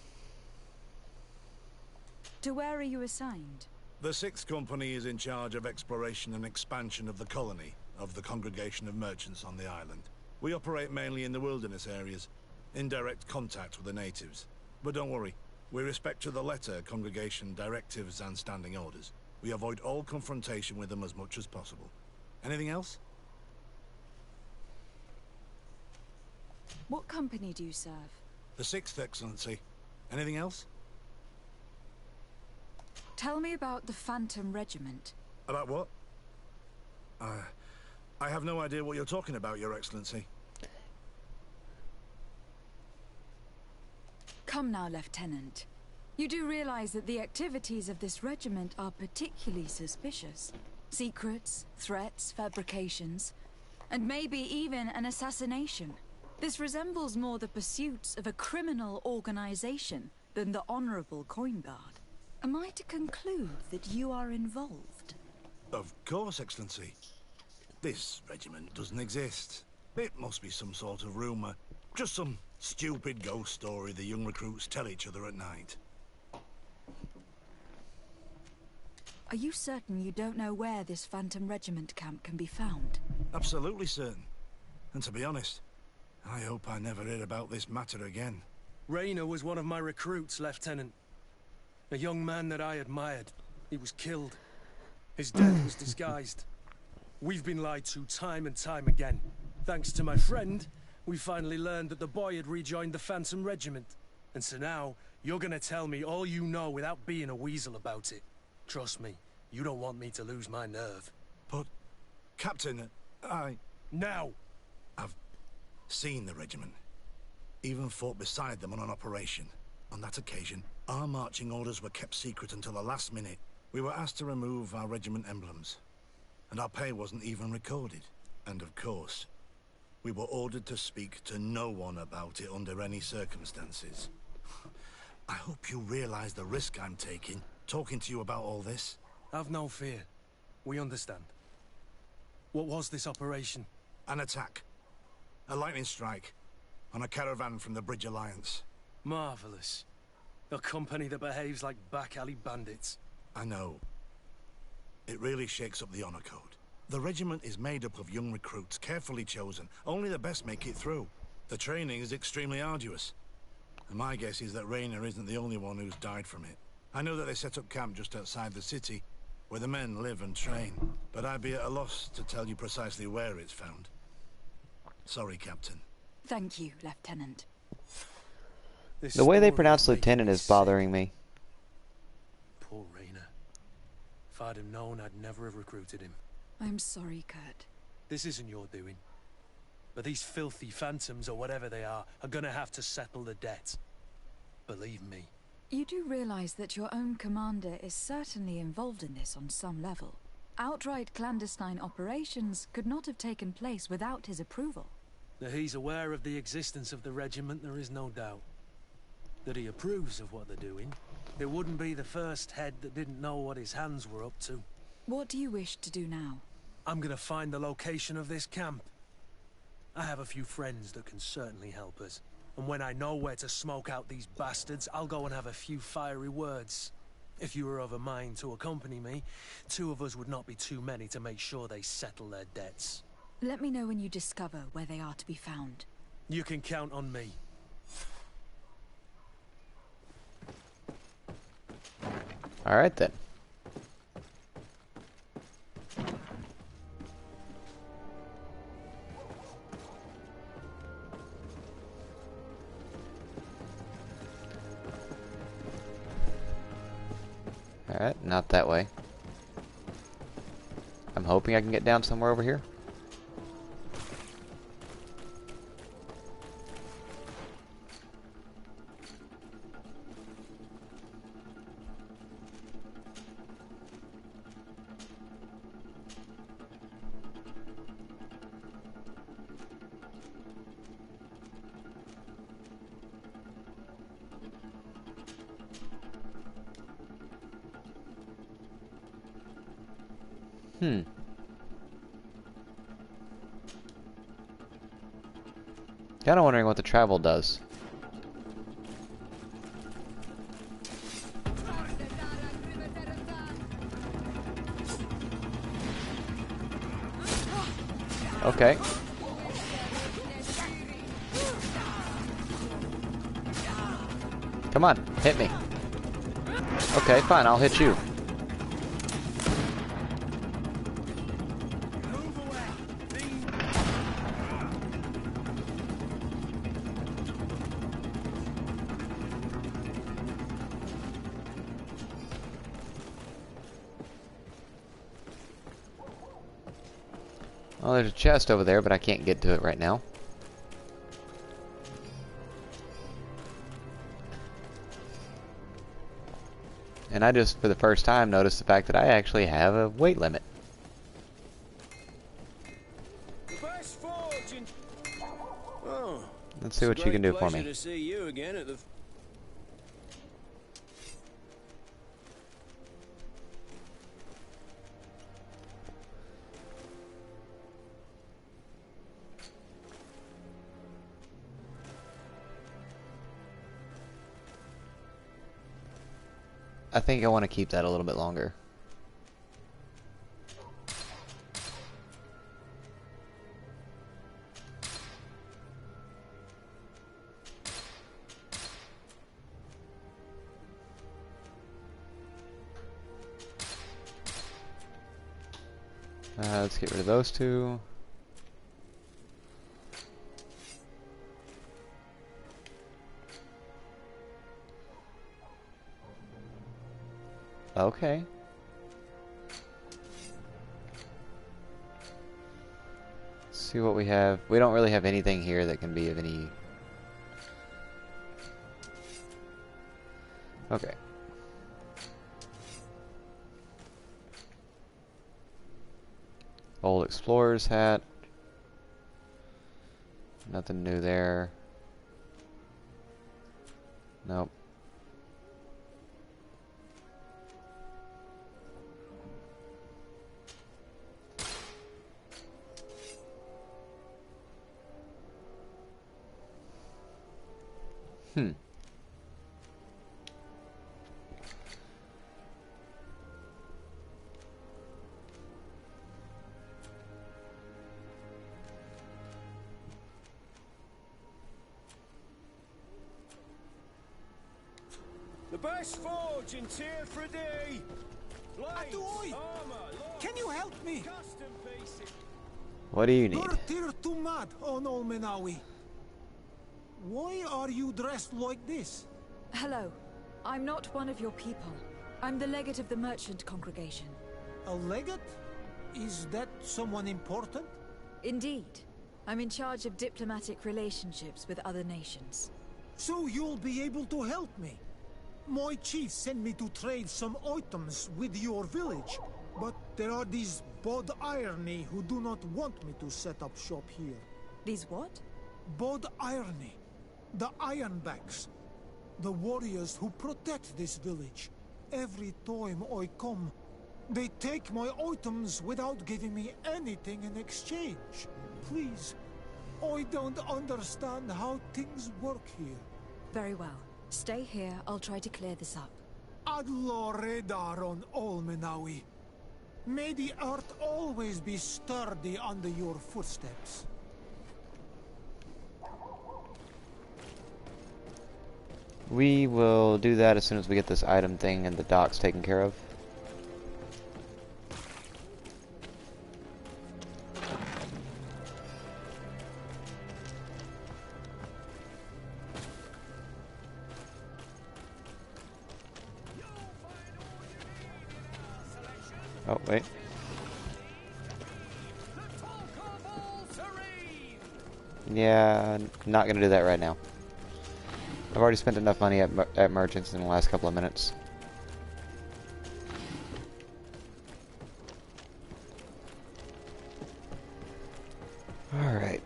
To where are you assigned? The 6th Company is in charge of exploration and expansion of the colony of the Congregation of Merchants on the island. We operate mainly in the wilderness areas, in direct contact with the natives. But don't worry, we respect to the letter Congregation directives and standing orders. We avoid all confrontation with them as much as possible. Anything else? What company do you serve? The 6th, Excellency. Anything else? Tell me about the Phantom Regiment. About what? I have no idea what you're talking about, Your Excellency. Come now, Lieutenant. You do realize that the activities of this regiment are particularly suspicious. Secrets, threats, fabrications, and maybe even an assassination. This resembles more the pursuits of a criminal organization than the honorable coin guard. Am I to conclude that you are involved? Of course, Excellency. This regiment doesn't exist. It must be some sort of rumor. Just some stupid ghost story the young recruits tell each other at night. Are you certain you don't know where this Phantom Regiment camp can be found? Absolutely certain. And to be honest, I hope I never hear about this matter again. Rayner was one of my recruits, Lieutenant. A young man that I admired. He was killed. His death was disguised. We've been lied to time and time again. Thanks to my friend, we finally learned that the boy had rejoined the Phantom Regiment. And so now, you're gonna tell me all you know without being a weasel about it. Trust me, you don't want me to lose my nerve. But, Captain, Now! I've seen the regiment. Even fought beside them on an operation. On that occasion, our marching orders were kept secret until the last minute. We were asked to remove our regiment emblems. And our pay wasn't even recorded. And of course, we were ordered to speak to no one about it under any circumstances. I hope you realize the risk I'm taking, talking to you about all this. Have no fear. We understand. What was this operation? An attack. A lightning strike. On a caravan from the Bridge Alliance. Marvelous. A company that behaves like back-alley bandits. I know. It really shakes up the honor code. The regiment is made up of young recruits, carefully chosen. Only the best make it through. The training is extremely arduous. And my guess is that Rayner isn't the only one who's died from it. I know that they set up camp just outside the city, where the men live and train. But I'd be at a loss to tell you precisely where it's found. Sorry, Captain. Thank you, Lieutenant. The way they pronounce Lieutenant is bothering me. Poor Rayner. If I'd have known, I'd never have recruited him. I'm sorry, Kurt. This isn't your doing. But these filthy phantoms, or whatever they are gonna have to settle the debt. Believe me. You do realize that your own commander is certainly involved in this on some level. Outright clandestine operations could not have taken place without his approval. That he's aware of the existence of the regiment, there is no doubt. That he approves of what they're doing. It wouldn't be the first head that didn't know what his hands were up to. What do you wish to do now? I'm gonna find the location of this camp. I have a few friends that can certainly help us. And when I know where to smoke out these bastards, I'll go and have a few fiery words. If you were of a mind to accompany me, 2 of us would not be too many to make sure they settle their debts. Let me know when you discover where they are to be found. You can count on me. Alright then. Alright, not that way. I'm hoping I can get down somewhere over here. Kinda wondering what the travel does. Okay. Come on, hit me. Okay, fine, I'll hit you. Well, there's a chest over there, but I can't get to it right now. And I just, for the first time, noticed the fact that I actually have a weight limit. Oh, Let's see what you can do for me. To see you again at the... I think I want to keep that a little bit longer. Let's get rid of those two. Okay. Let's see what we have. We don't really have anything here that can be of any... Okay. Old explorer's hat. Nothing new there. Nope. Hmm. The best forge in Tier 3D! Blades, armor, Can you help me? custom pieces. What do you need? You're too mad on Olmenawi. Why are you dressed like this? Hello. I'm not one of your people. I'm the legate of the merchant congregation. A legate? Is that someone important? Indeed. I'm in charge of diplomatic relationships with other nations. So you'll be able to help me. My chief sent me to trade some items with your village, but there are these Bod Irony who do not want me to set up shop here. These what? Bod Irony. The Ironbacks. The warriors who protect this village. Every time I come, they take my items without giving me anything in exchange. Please, I don't understand how things work here. Very well. Stay here, I'll try to clear this up. Adlo Redar on Olmenawi. May the earth always be sturdy under your footsteps. We will do that as soon as we get this item thing and the docks taken care of. Oh, wait. Yeah, not gonna do that right now. I've already spent enough money at merchants in the last couple of minutes. Alright.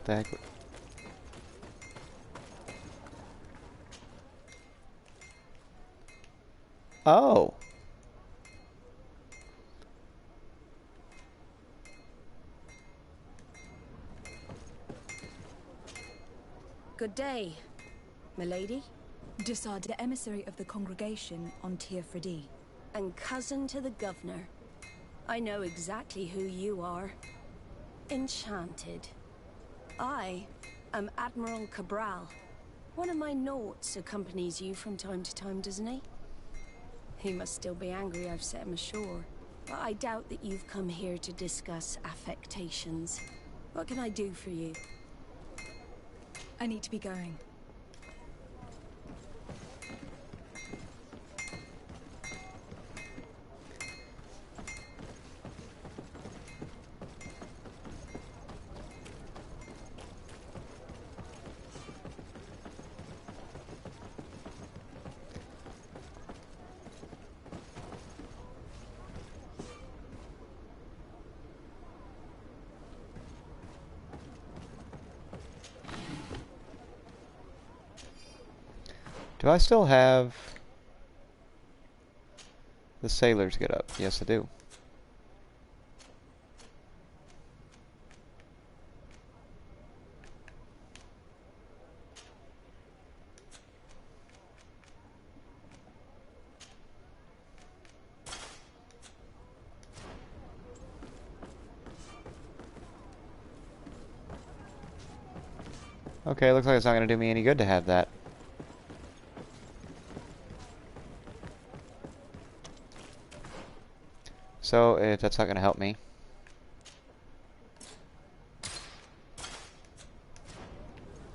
The heck? Oh. Good day, milady. Desard, the emissary of the congregation on Tier 3D. And cousin to the governor. I know exactly who you are. Enchanted. I am Admiral Cabral. One of my Nauts accompanies you from time to time, doesn't he? He must still be angry I've set him ashore. But I doubt that you've come here to discuss affectations. What can I do for you? I need to be going. Do I still have the sailors get up? Yes, I do. Okay, looks like it's not going to do me any good to have that. So, if that's not going to help me.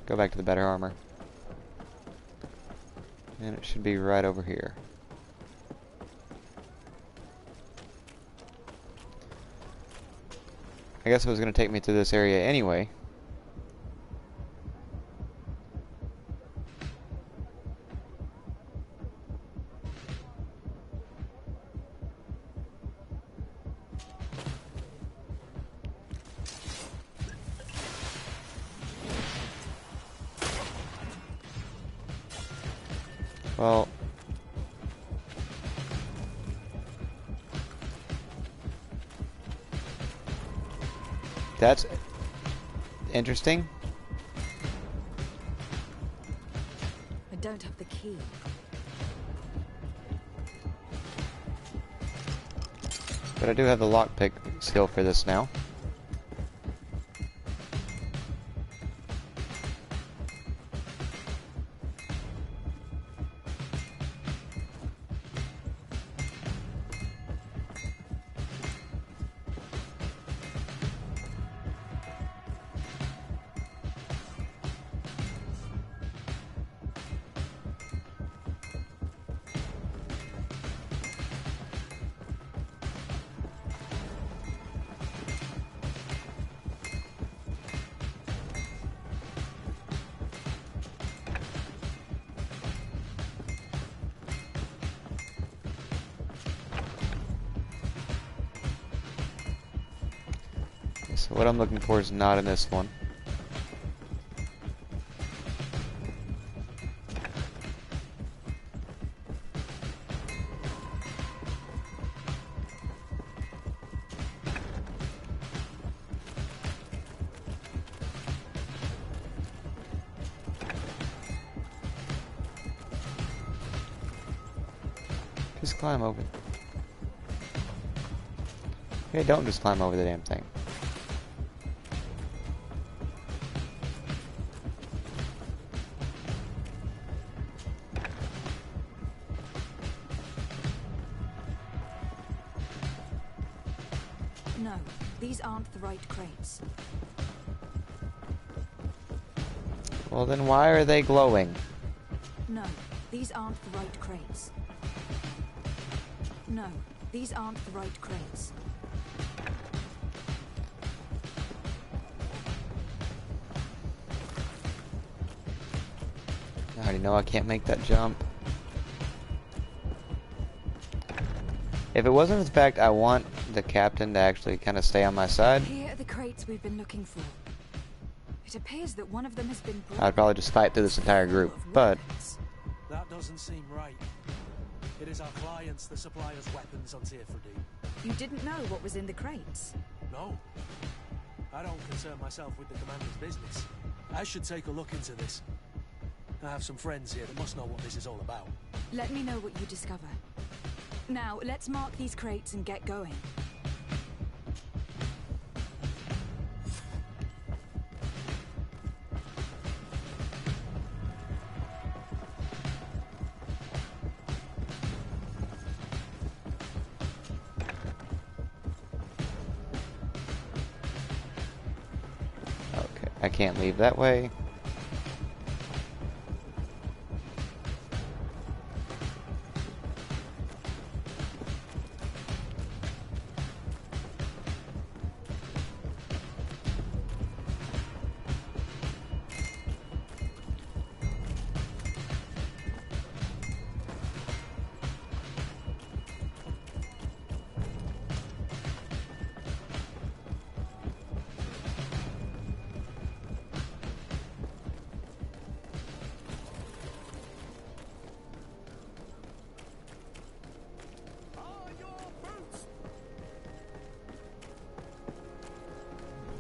Go back to the better armor. And it should be right over here. I guess it was going to take me to this area anyway. Well, that's interesting. I don't have the key. But I do have the lockpick skill for this now. So what I'm looking for is not in this one. Just climb over. Okay, don't just climb over the damn thing. No, these aren't the right crates. Well, then why are they glowing? No, these aren't the right crates. No, these aren't the right crates. I already know I can't make that jump. If it wasn't for the fact I want the captain to actually kind of stay on my side, Here are the crates we've been looking for. It appears that one of them has been brought. I'd probably just fight through this entire group. But That doesn't seem right. It is our clients that supply us weapons on Tier 4D. You didn't know what was in the crates? No. I don't concern myself with the commander's business. I should take a look into this. I have some friends here that must know what this is all about. Let me know what you discover. Now, let's mark these crates and get going. okay, I can't leave that way.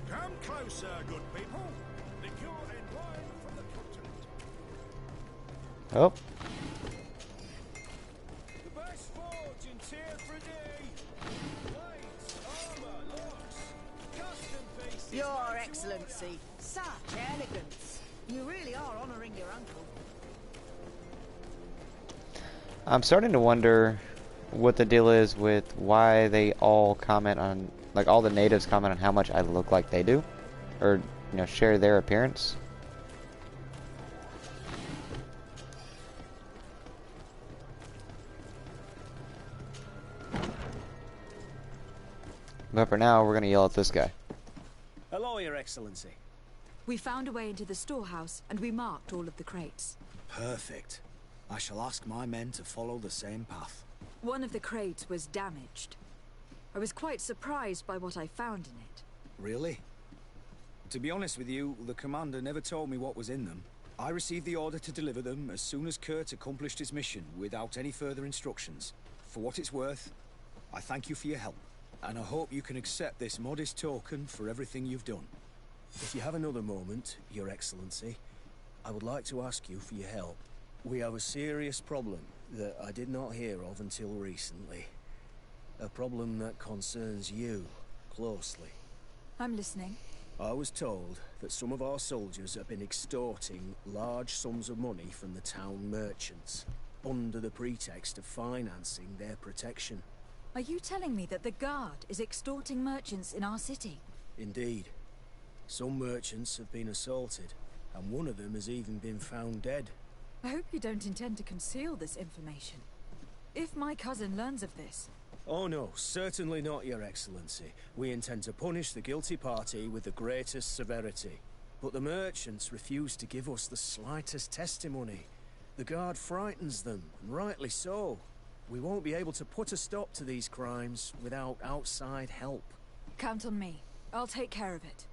Come closer, good people. Liqueur and wine from the continent. Oh, The best forge in Tier 3D. Blades, armor, locks, custom pieces. Your Excellency, such elegance. You really are honoring your uncle. I'm starting to wonder what the deal is with why they all comment on, like all the natives comment on how much I look like they do, or you know, share their appearance. But for now, we're gonna yell at this guy. Hello, Your Excellency. We found a way into the storehouse, and we marked all of the crates. Perfect. I shall ask my men to follow the same path. One of the crates was damaged. I was quite surprised by what I found in it. Really? To be honest with you, the commander never told me what was in them. I received the order to deliver them as soon as Kurt accomplished his mission, without any further instructions. For what it's worth, I thank you for your help, and I hope you can accept this modest token for everything you've done. If you have another moment, Your Excellency, I would like to ask you for your help. We have a serious problem that I did not hear of until recently. A problem that concerns you closely. I'm listening. I was told that some of our soldiers have been extorting large sums of money from the town merchants, under the pretext of financing their protection. Are you telling me that the Guard is extorting merchants in our city? Indeed. Some merchants have been assaulted, and one of them has even been found dead. I hope you don't intend to conceal this information. If my cousin learns of this... Oh no, certainly not, Your Excellency. We intend to punish the guilty party with the greatest severity. But the merchants refuse to give us the slightest testimony. The Guard frightens them, and rightly so. We won't be able to put a stop to these crimes without outside help. Count on me. I'll take care of it.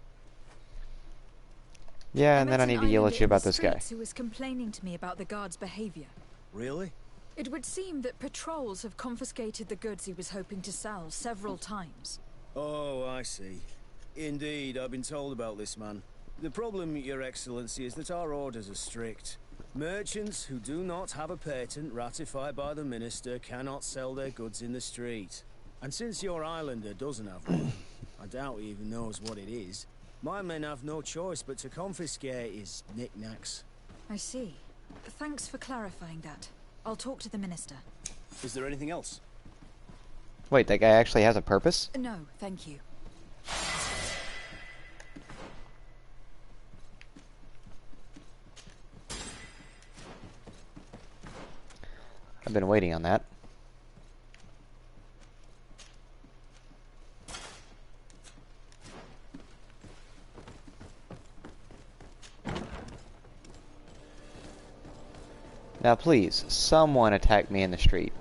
Yeah, and then I need to yell at you about this guy. Who was complaining to me about the Guard's behavior. Really? It would seem that patrols have confiscated the goods he was hoping to sell several times. Oh, I see. Indeed, I've been told about this man. The problem, Your Excellency, is that our orders are strict. Merchants who do not have a patent ratified by the Minister cannot sell their goods in the street. And since your islander doesn't have one, I doubt he even knows what it is, my men have no choice but to confiscate his knickknacks. I see. Thanks for clarifying that. I'll talk to the Minister. Is there anything else? Wait, that guy actually has a purpose? No, thank you. I've been waiting on that. Now please, someone attack me in the street.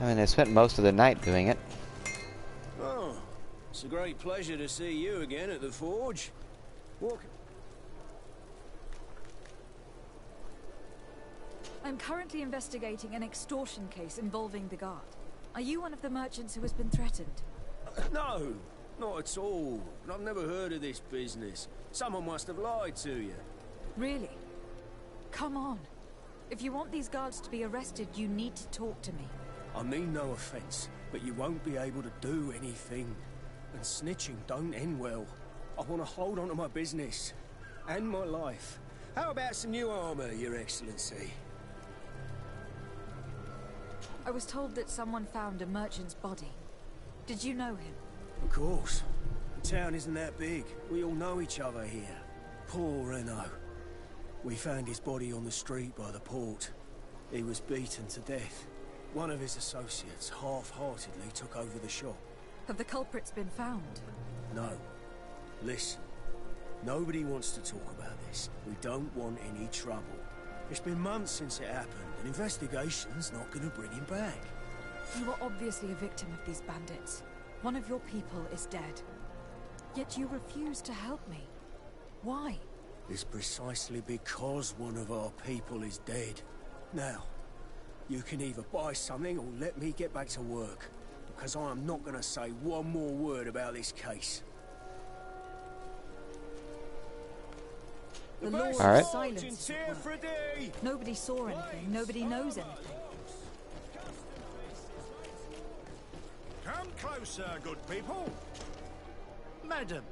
I mean, they spent most of the night doing it. Oh, it's a great pleasure to see you again at the forge. Walk. I'm currently investigating an extortion case involving the Guard. Are you one of the merchants who has been threatened? No, not at all. I've never heard of this business. Someone must have lied to you. Really? Come on. If you want these guards to be arrested, you need to talk to me. I mean no offense, but you won't be able to do anything. And snitching don't end well. I want to hold on to my business. And my life. How about some new armor, Your Excellency? I was told that someone found a merchant's body. Did you know him? Of course. The town isn't that big. We all know each other here. Poor Renault. We found his body on the street by the port. He was beaten to death. One of his associates half-heartedly took over the shop. Have the culprits been found? No. Listen. Nobody wants to talk about this. We don't want any trouble. It's been months since it happened. An investigation's not going to bring him back. You were obviously a victim of these bandits. One of your people is dead. Yet you refuse to help me. Why? It's precisely because one of our people is dead. Now, you can either buy something or let me get back to work. Because I am not going to say one more word about this case. The law is All right. silence. Nobody saw anything. Nobody knows anything. Come closer, good people. Madam,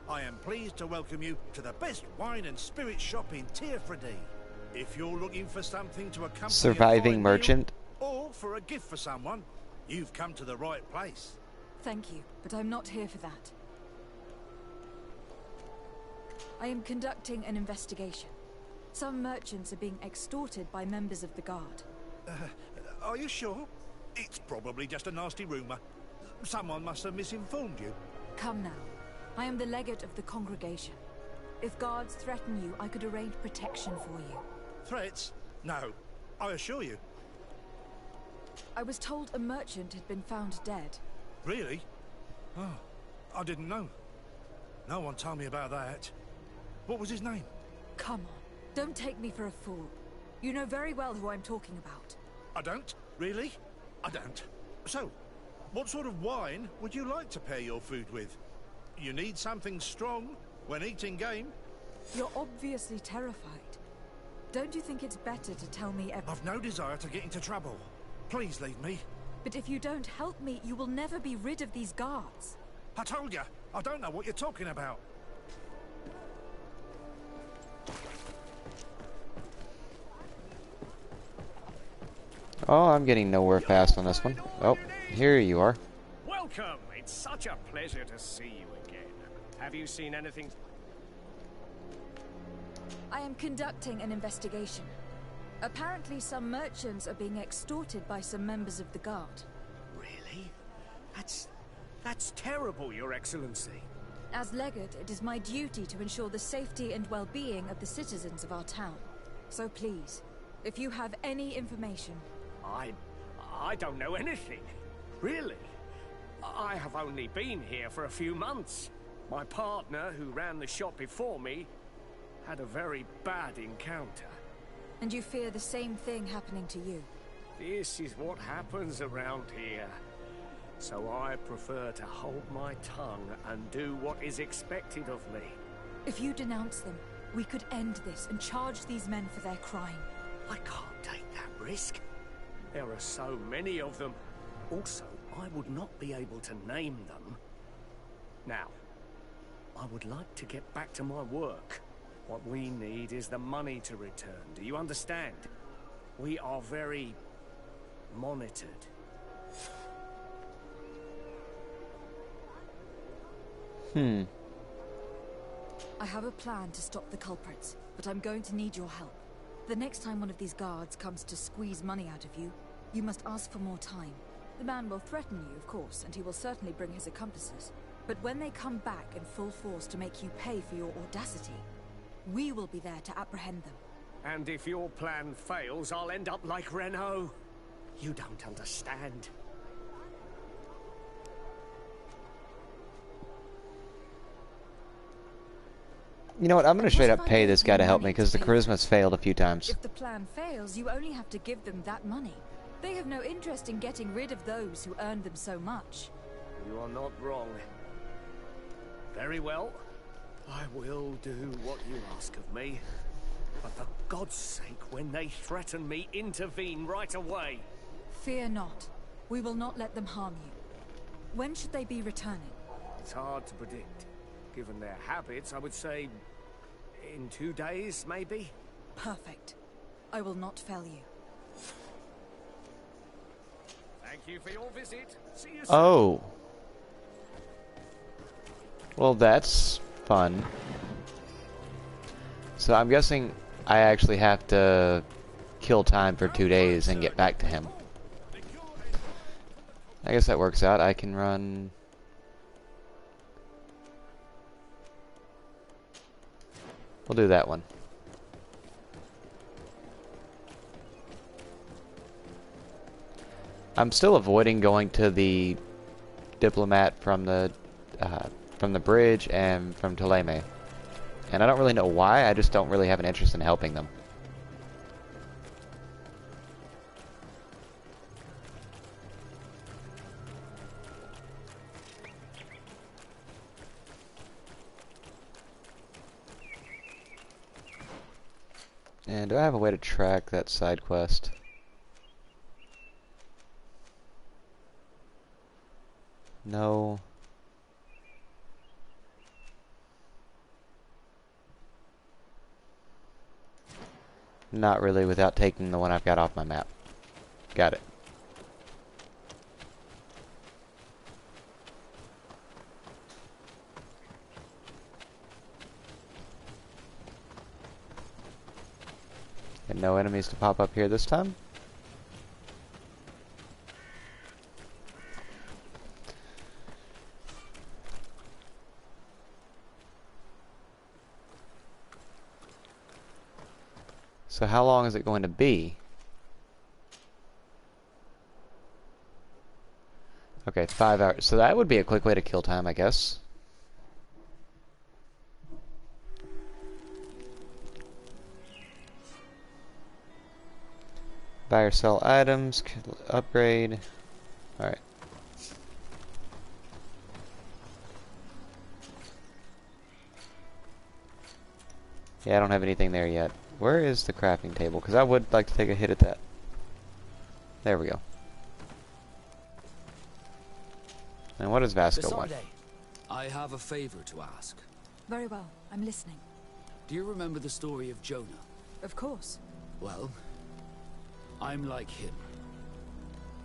I am pleased to welcome you to the best wine and spirit shop in Tearfredy. If you're looking for something to accompany Surviving a fine merchant. meal, or for a gift for someone, you've come to the right place. Thank you, but I'm not here for that. I am conducting an investigation. Some merchants are being extorted by members of the Guard. Are you sure? It's probably just a nasty rumor. Someone must have misinformed you. Come now. I am the legate of the congregation. If guards threaten you, I could arrange protection for you. Threats? No. I assure you. I was told a merchant had been found dead. Really? Oh, I didn't know. No one told me about that. What was his name? Come on. Don't take me for a fool. You know very well who I'm talking about. I don't? Really? I don't. So, what sort of wine would you like to pair your food with? You need something strong when eating game? You're obviously terrified. Don't you think it's better to tell me everything? I've no desire to get into trouble. Please leave me. But if you don't help me, you will never be rid of these guards. I told you, I don't know what you're talking about. Oh, I'm getting nowhere fast on this one. Oh, here you are. Welcome. It's such a pleasure to see you again. Have you seen anything? I am conducting an investigation. Apparently some merchants are being extorted by some members of the Guard. Really? That's terrible, Your Excellency. As legate, it is my duty to ensure the safety and well-being of the citizens of our town. So please, if you have any information... I don't know anything. Really? I have only been here for a few months. My partner, who ran the shop before me, had a very bad encounter. And you fear the same thing happening to you? This is what happens around here. So I prefer to hold my tongue and do what is expected of me. If you denounce them, we could end this and charge these men for their crime. I can't take that risk. There are so many of them. Also, I would not be able to name them. Now, I would like to get back to my work. What we need is the money to return. Do you understand? We are very monitored. I have a plan to stop the culprits, but I'm going to need your help. The next time one of these guards comes to squeeze money out of you, you must ask for more time. The man will threaten you, of course, and he will certainly bring his accomplices. But when they come back in full force to make you pay for your audacity, we will be there to apprehend them. And if your plan fails, I'll end up like Renault. You don't understand. You know what? I'm going to straight up pay this guy to help me because the charisma's failed a few times. If the plan fails, you only have to give them that money. They have no interest in getting rid of those who earned them so much. You are not wrong. Very well. I will do what you ask of me. But for God's sake, when they threaten me, intervene right away. Fear not. We will not let them harm you. When should they be returning? It's hard to predict. Given their habits, I would say in 2 days, maybe? Perfect. I will not fail you. Thank you for your visit. See you soon. Oh. Well, that's fun. So I'm guessing I actually have to kill time for 2 days and get back to him. I guess that works out. I can run... We'll do that one. I'm still avoiding going to the diplomat from the bridge and from Ptolemy. And I don't really know why, I just don't really have an interest in helping them. And do I have a way to track that side quest? No. Not really without taking the one I've got off my map. Got it. And no enemies to pop up here this time. So how long is it going to be? Okay, 5 hours. So that would be a quick way to kill time, I guess. Buy or sell items, upgrade. Alright. Yeah, I don't have anything there yet. Where is the crafting table? Because I would like to take a hit at that. There we go. And what does Vasco want? I have a favor to ask. Very well, I'm listening. Do you remember the story of Jonah? Of course. Well, I'm like him.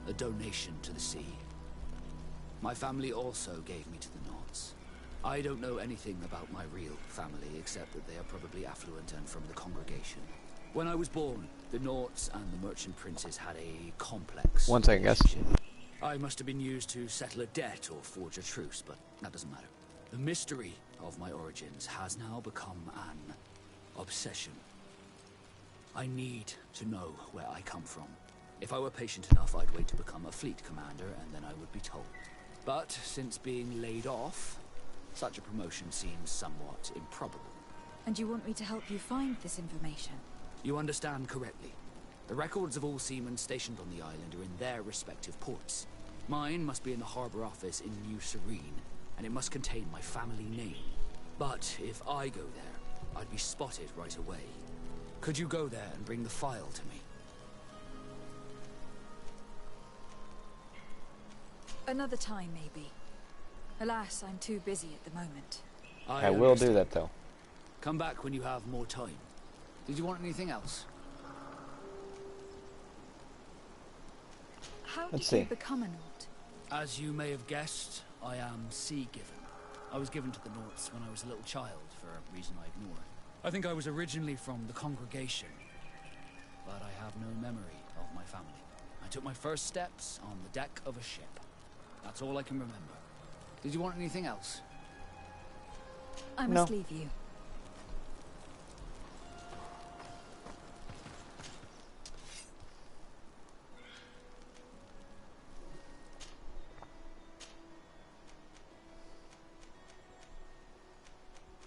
A donation to the sea. My family also gave me to the Knots. I don't know anything about my real family, except that they are probably affluent and from the congregation. When I was born, the Norts and the merchant princes had a complex 1 second, guys. I must have been used to settle a debt or forge a truce, but that doesn't matter. The mystery of my origins has now become an obsession. I need to know where I come from. If I were patient enough, I'd wait to become a fleet commander, and then I would be told. But since being laid off, such a promotion seems somewhat improbable. And you want me to help you find this information? You understand correctly. The records of all seamen stationed on the island are in their respective ports. Mine must be in the harbor office in New Serene, and it must contain my family name. But if I go there, I'd be spotted right away. Could you go there and bring the file to me? Another time, maybe. Alas, I'm too busy at the moment. I will do that, though. Come back when you have more time. Did you want anything else? How Let's did you see. become a Nort? As you may have guessed, I am sea-given. I was given to the Norts when I was a little child, for a reason I ignore. I think I was originally from the congregation, but I have no memory of my family. I took my first steps on the deck of a ship. That's all I can remember. Did you want anything else? I must leave you.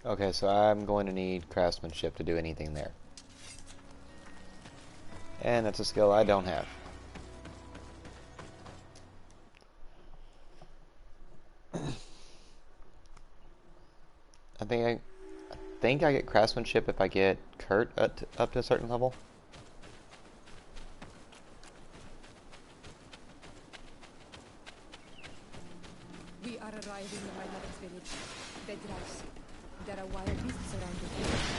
Okay, so I'm going to need craftsmanship to do anything there. And that's a skill I don't have. I think I get craftsmanship if I get Kurt up to a certain level. We are arriving in my mother's village. Dead rice. There are wild beasts around the village.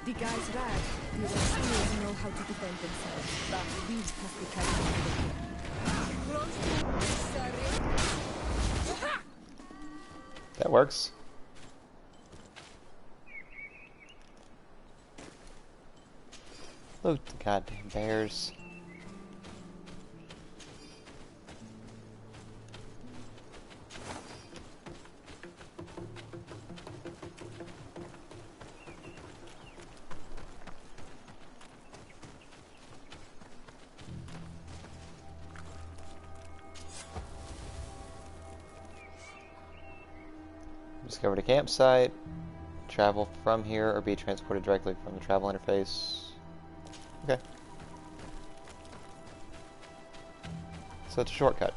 The guys rag. The Rasters know how to defend themselves, but we must be careful. That works. Loot the goddamn bears. Discovered a campsite. Travel from here or be transported directly from the travel interface. Okay. So it's a shortcut.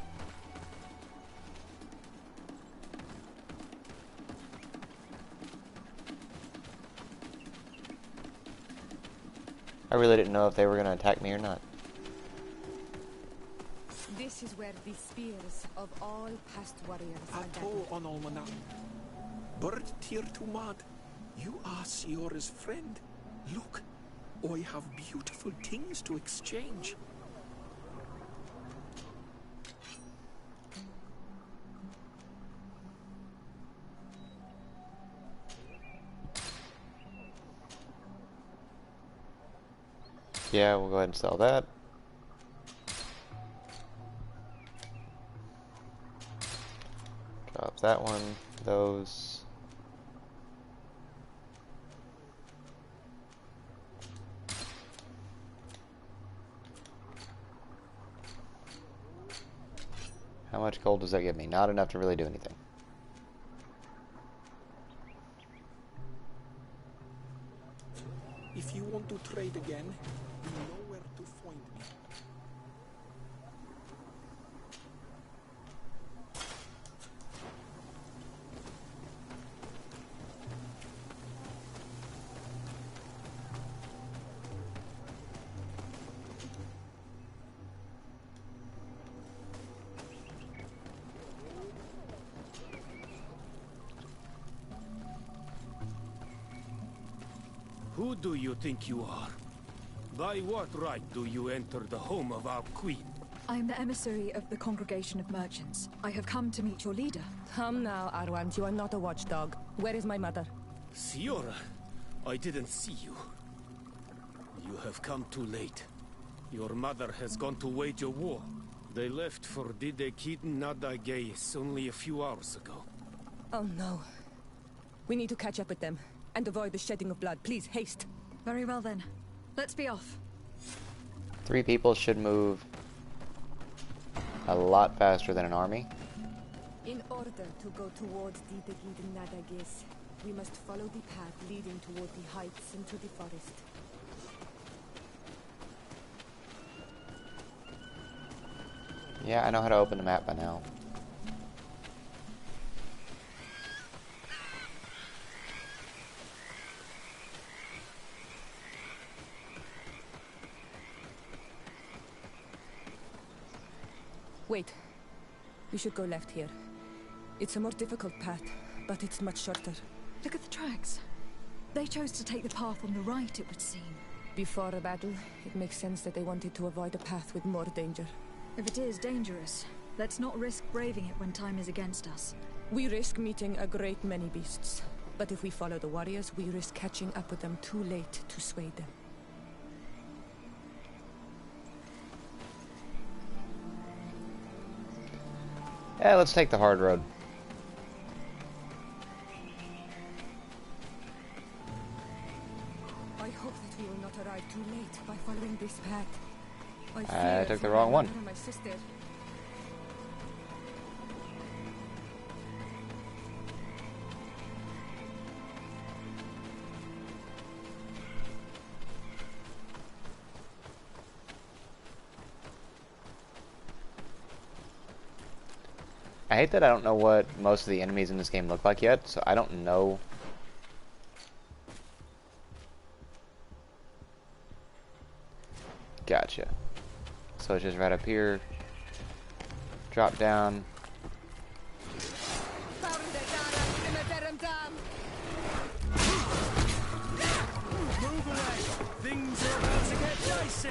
I really didn't know if they were going to attack me or not. This is where the spears of all past warriors are gathered. on Almanac. Bird tear to mad. You are Siora's friend. Look, I have beautiful things to exchange. Yeah, we'll go ahead and sell that. Drop that one, those. How much gold does that give me? Not enough to really do anything. If you want to trade again, you know where to find me. Who do you think you are? By what right do you enter the home of our queen? I am the emissary of the Congregation of Merchants. I have come to meet your leader. Come now, Arwant. You are not a watchdog. Where is my mother? Siora, I didn't see you. You have come too late. Your mother has gone to wage a war. They left for Didekidin Nadagais only a few hours ago. Oh no. We need to catch up with them and avoid the shedding of blood. Please, haste. Very well then. Let's be off. 3 people should move a lot faster than an army. In order to go towards Didekidin Nadagais, we must follow the path leading toward the heights into the forest. Yeah, I know how to open the map by now. Wait. We should go left here. It's a more difficult path, but it's much shorter. Look at the tracks. They chose to take the path on the right, it would seem. Before a battle, it makes sense that they wanted to avoid a path with more danger. If it is dangerous, let's not risk braving it when time is against us. We risk meeting a great many beasts. But if we follow the warriors, we risk catching up with them too late to sway them. Yeah, let's take the hard road. I hope that we will not arrive too late by following this path. I took the wrong one. My sister. I hate that I don't know what most of the enemies in this game look like yet, so I don't know. Gotcha. So it's just right up here. Drop down. Move away! Things are about to get dicey!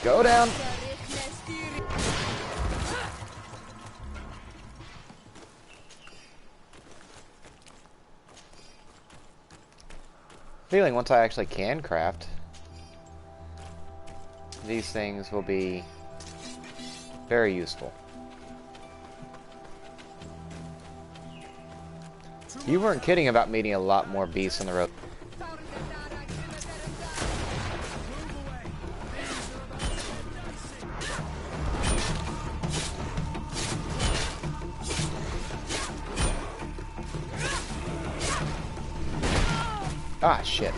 Go down. Feeling once I actually can craft, these things will be very useful. You weren't kidding about meeting a lot more beasts on the road. Ah, shit.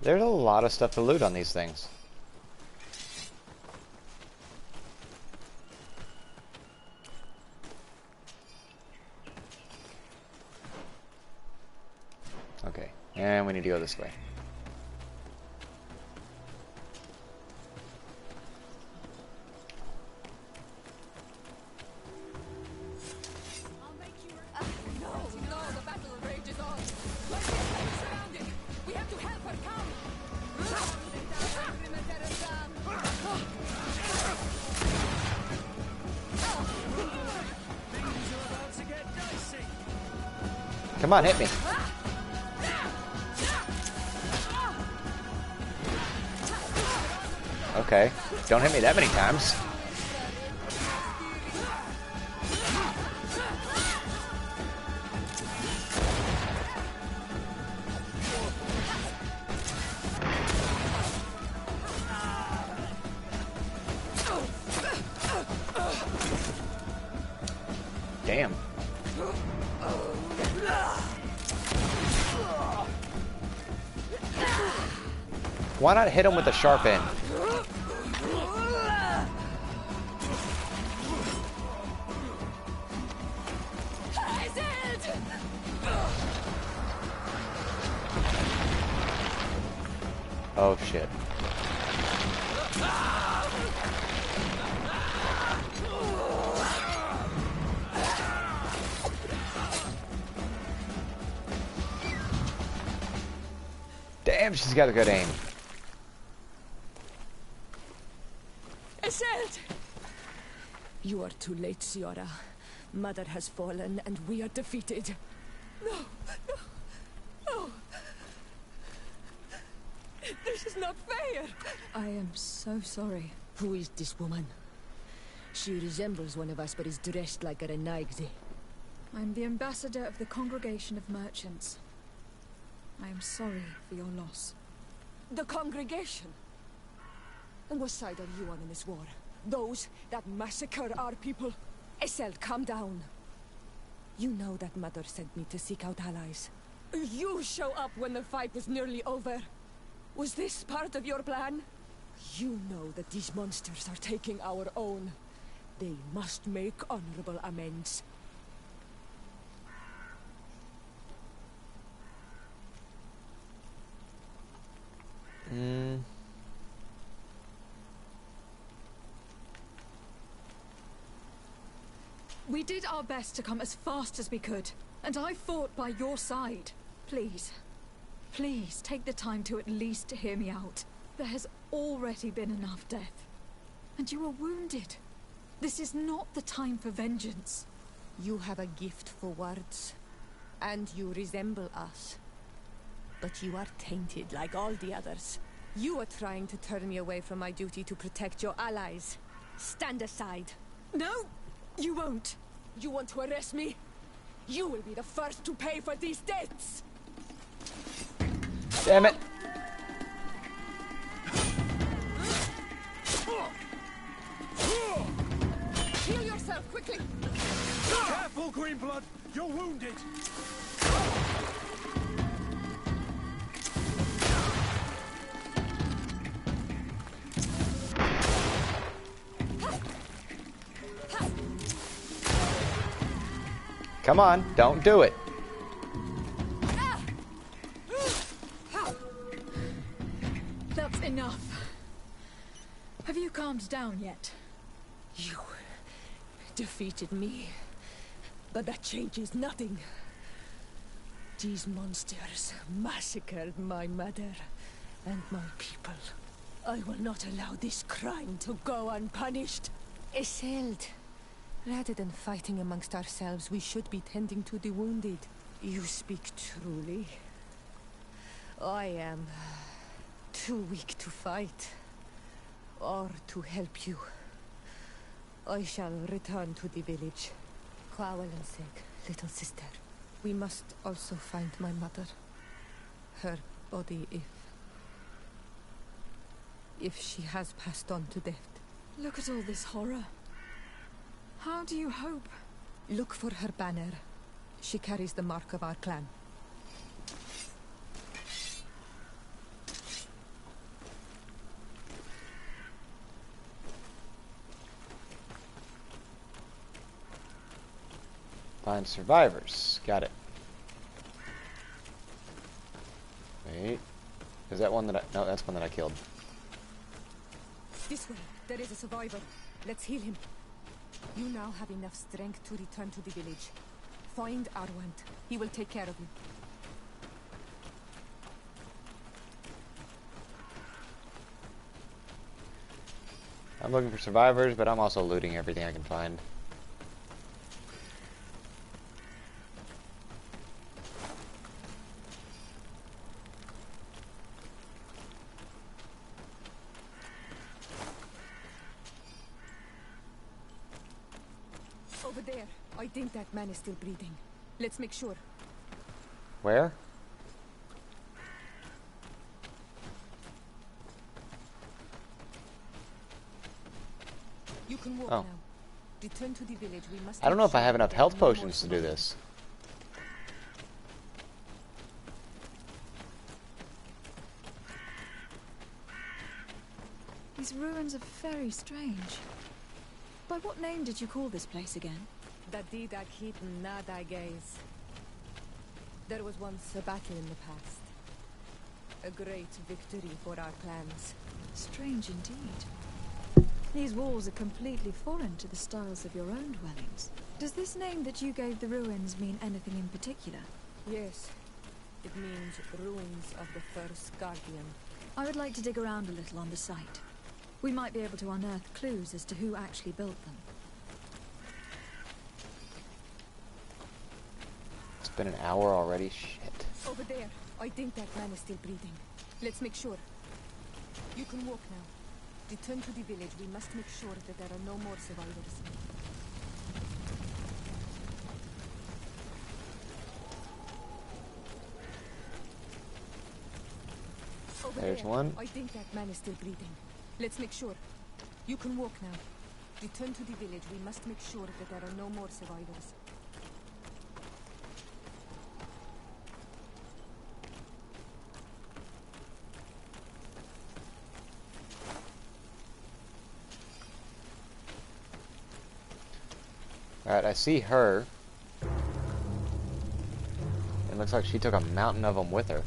There's a lot of stuff to loot on these things. Okay, and we need to go this way. Come on, hit me. Okay, don't hit me that many times. Damn. Why not hit him with the sharp end? Oh shit. Damn, she's got a good aim. Iselt! You are too late, Ciara. Mother has fallen and we are defeated. No, no, no. This is not fair. I am so sorry. Who is this woman? She resembles one of us but is dressed like a Renaigde. I'm the ambassador of the Congregation of Merchants. I am sorry for your loss. The Congregation? And what side are you on in this war? Those that massacre our people? Iselt, calm down. You know that Mother sent me to seek out allies. You show up when the fight was nearly over. Was this part of your plan? You know that these monsters are taking our own. They must make honorable amends. We did our best to come as fast as we could, and I fought by your side. Please, please take the time to at least hear me out. There has already been enough death, and you are wounded. This is not the time for vengeance. You have a gift for words, and you resemble us. But you are tainted like all the others. You are trying to turn me away from my duty to protect your allies. Stand aside. No, you won't. You want to arrest me? You will be the first to pay for these debts! Damn it. Heal yourself, quickly! Careful, Greenblood! You're wounded! Come on, don't do it. That's enough. Have you calmed down yet? You defeated me, but that changes nothing. These monsters massacred my mother and my people. I will not allow this crime to go unpunished. Iselt, rather than fighting amongst ourselves, we should be tending to the wounded. You speak truly. I am too weak to fight, or to help you. I shall return to the village. Quawalanseg, little sister. We must also find my mother. Her body, if she has passed on to death. Look at all this horror. How do you hope? Look for her banner. She carries the mark of our clan. Find survivors. Got it. Wait. Is that one that I... No, that's one that I killed. This way. There is a survivor. Let's heal him. You now have enough strength to return to the village. Find Arwant. He will take care of you. I'm looking for survivors, but I'm also looting everything I can find. Over there. I think that man is still breathing. Let's make sure. Where? You can walk Oh. now. Return to the village. We must. I don't know make if I sure have enough there health are no more potions to do this. These ruins are very strange. By what name did you call this place again? Dadidak hit nada gaze. There was once a battle in the past. A great victory for our clans. Strange indeed. These walls are completely foreign to the styles of your own dwellings. Does this name that you gave the ruins mean anything in particular? Yes. It means ruins of the first guardian. I would like to dig around a little on the site. We might be able to unearth clues as to who actually built them. It's been an hour already. Shit. Over there. I think that man is still breathing. Let's make sure. You can walk now. Return to the village. We must make sure that there are no more survivors. Over There's there. one. I think that man is still breathing. Let's make sure. You can walk now. Return to the village. We must make sure that there are no more survivors. Alright, I see her. It looks like she took a mountain of them with her.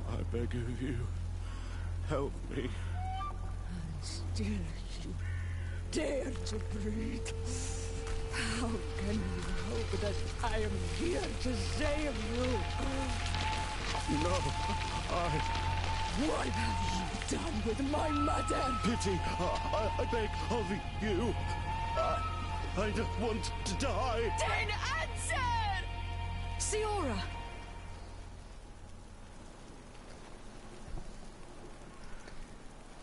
I beg of you, help me. Still you dare to breathe. How can you hope that I am here to save you? No, What have you done with my mother? Pity, I beg of you. I don't want to die. Then answer! Siora!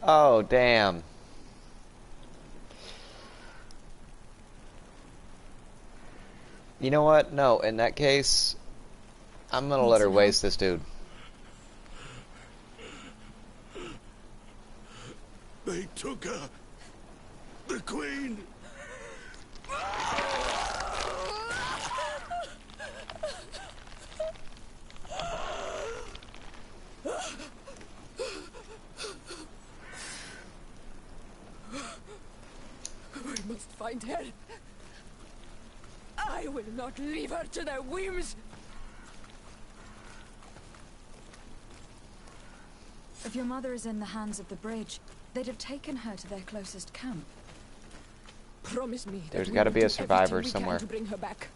Oh, damn. You know what? No, in that case, I'm gonna let her waste this dude. They took her. The Queen. We must find her. I will not leave her to their whims. If your mother is in the hands of the bridge, they'd have taken her to their closest camp. Promise me that There's we got to will be do a survivor everything we can somewhere. to bring her back.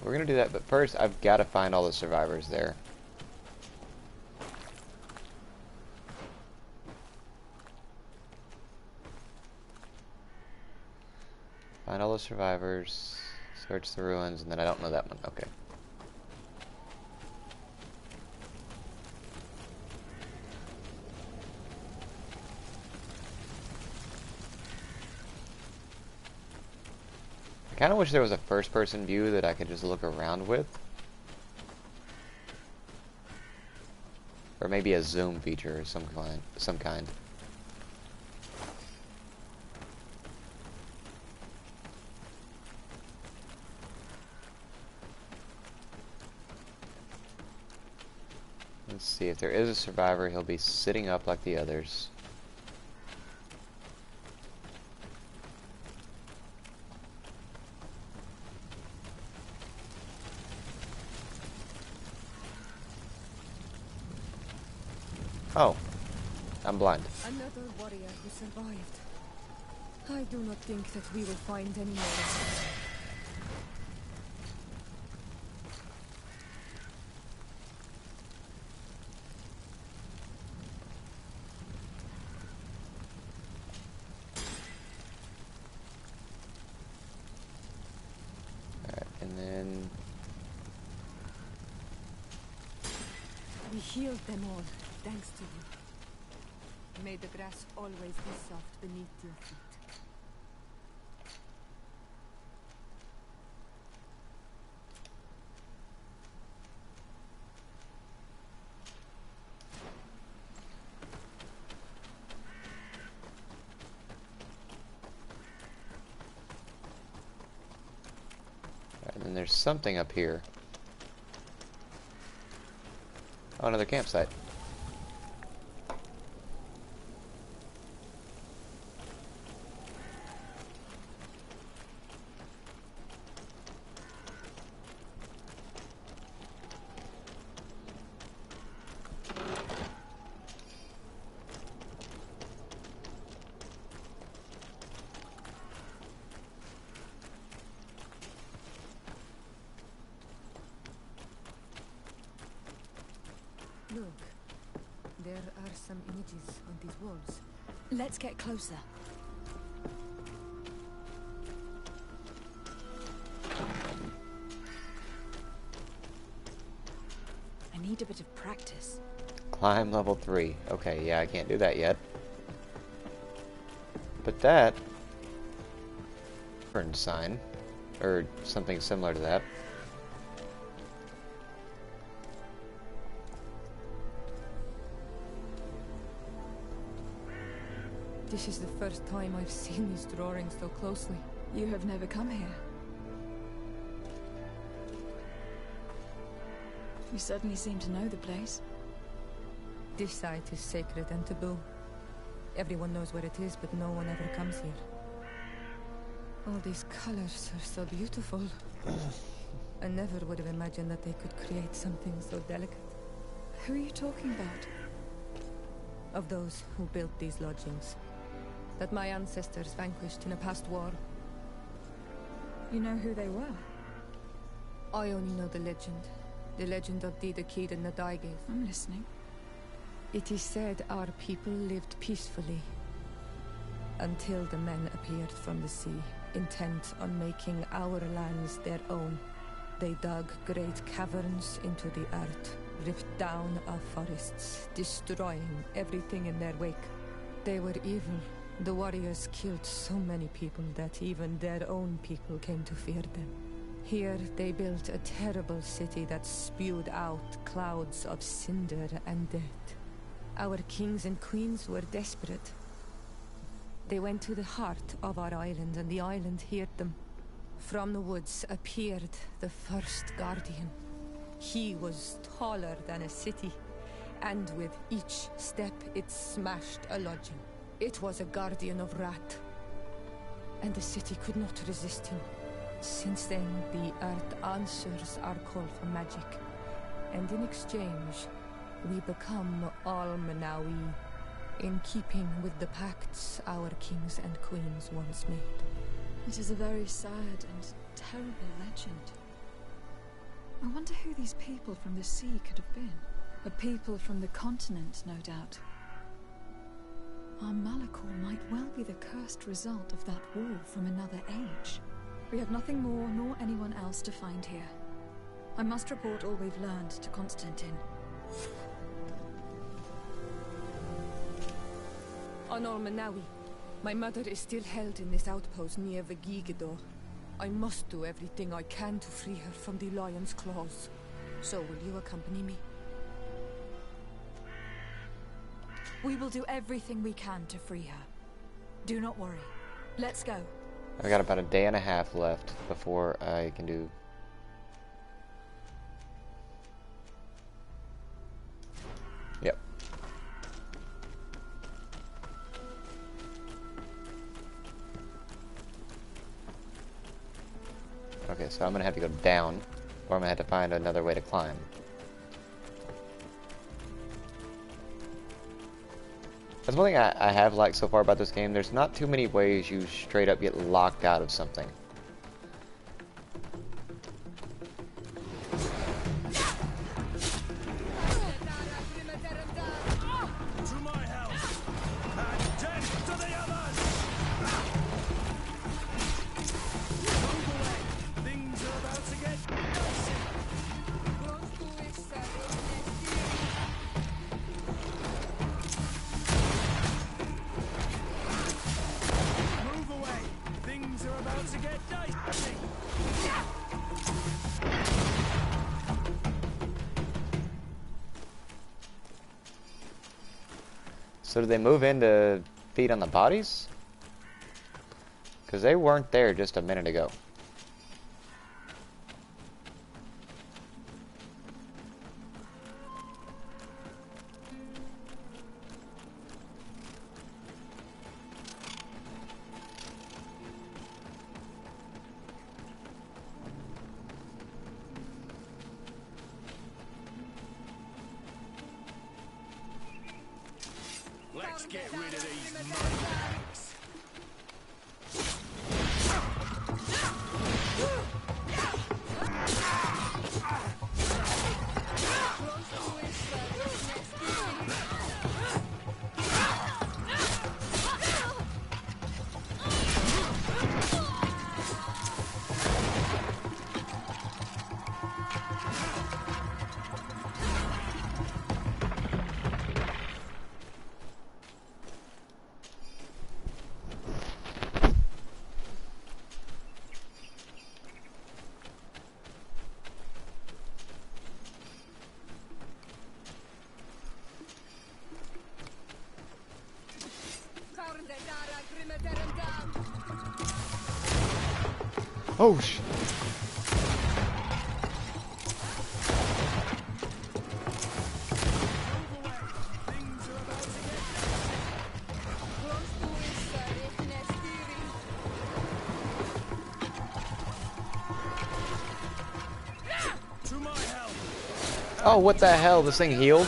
We're gonna do that, but first I've got to find all the survivors there. Find all the survivors, search the ruins, and then I don't know that one. Okay. I kind of wish there was a first-person view that I could just look around with. Or maybe a zoom feature of some kind. Let's see, if there is a survivor, he'll be sitting up like the others. Oh, I'm blind. Another warrior who survived. I do not think that we will find any more of them. Alright, and then We healed them all, thanks to you. May the grass always be soft beneath your feet. and then there's something up here. Oh, another campsite. Look, there are some images on these walls. Let's get closer. I need a bit of practice. Climb level 3. Okay, yeah, I can't do that yet. But that... turn sign. Or something similar to that. This is the first time I've seen these drawings so closely. You have never come here. You certainly seem to know the place. This site is sacred and taboo. Everyone knows where it is, but no one ever comes here. All these colors are so beautiful. I never would have imagined that they could create something so delicate. Who are you talking about? Of those who built these lodgings. That my ancestors vanquished in a past war. You know who they were? I only know the legend. The legend of Dida Kid and Nadaigeth. I'm listening. It is said our people lived peacefully until the men appeared from the sea, intent on making our lands their own. They dug great caverns into the earth, ripped down our forests, destroying everything in their wake. They were evil. The warriors killed so many people that even their own people came to fear them. Here they built a terrible city that spewed out clouds of cinder and death. Our kings and queens were desperate. They went to the heart of our island, and the island heard them. From the woods appeared the first guardian. He was taller than a city, and with each step it smashed a lodging. It was a guardian of Rat, and the city could not resist him. Since then, the earth answers our call for magic, and in exchange, we become Al-Manawi, in keeping with the pacts our kings and queens once made. It is a very sad and terrible legend. I wonder who these people from the sea could have been. A people from the continent, no doubt. Our Malachor might well be the cursed result of that war from another age. We have nothing more nor anyone else to find here. I must report all we've learned to Constantine. Honor Manawi. My mother is still held in this outpost near Vegigidor. I must do everything I can to free her from the lion's claws. So will you accompany me? We will do everything we can to free her. Do not worry. Let's go. I've got about a day and a half left before I can do... Yep. Okay, so I'm gonna have to go down, or I'm gonna have to find another way to climb. That's one thing I have liked so far about this game. There's not too many ways you straight up get locked out of something. So did they move in to feed on the bodies? Because they weren't there just a minute ago. Let's get rid of these moneybags. Oh sh! Oh, what the hell? This thing healed?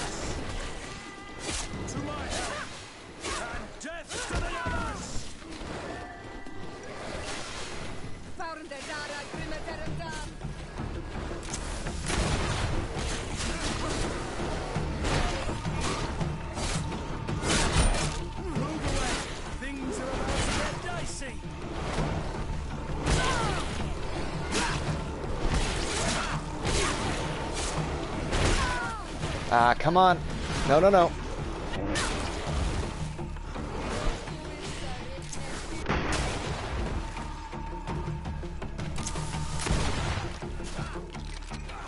Come on. No, no, no.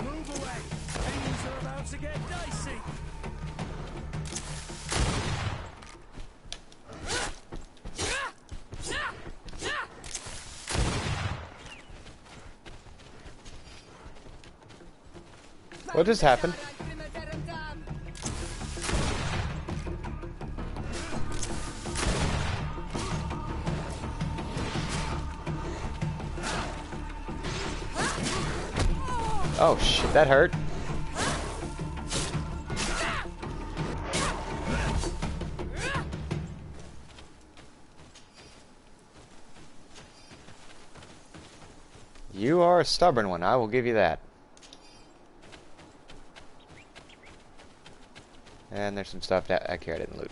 Move away. Things are about to get dicey. What just happened? Oh shit, that hurt. You are a stubborn one, I will give you that. And there's some stuff that I didn't loot.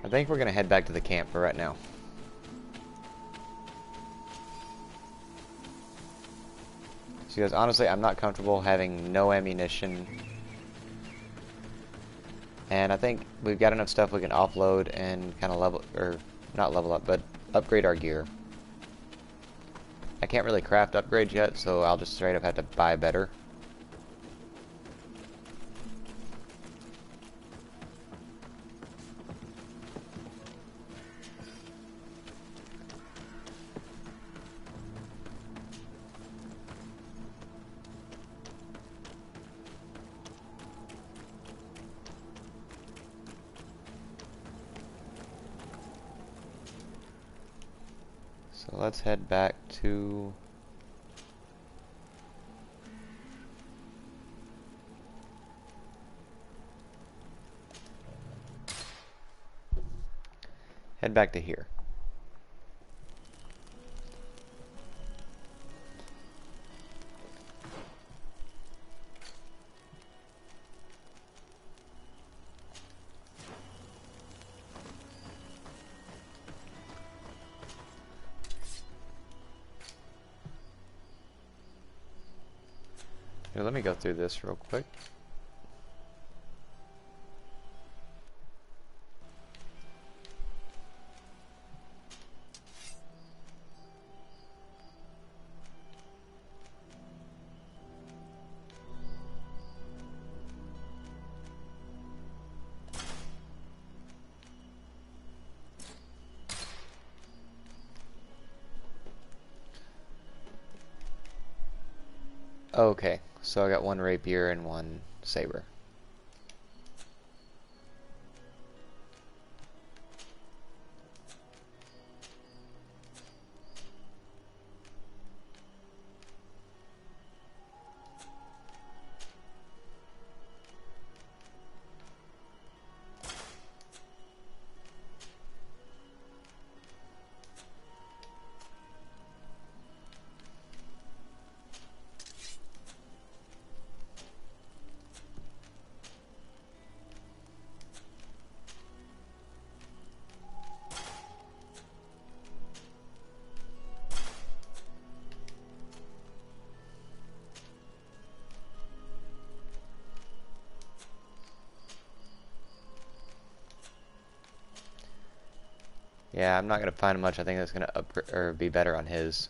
I think we're gonna head back to the camp for right now. Because honestly, I'm not comfortable having no ammunition. And I think we've got enough stuff we can offload and kind of level, or not level up, but upgrade our gear. I can't really craft upgrades yet, so I'll just straight up have to buy better. So let's head back to here. Here, let me go through this real quick. Okay, so I got one rapier and one saber. Yeah, I'm not gonna find much. I think that's gonna upgrade or be better on his.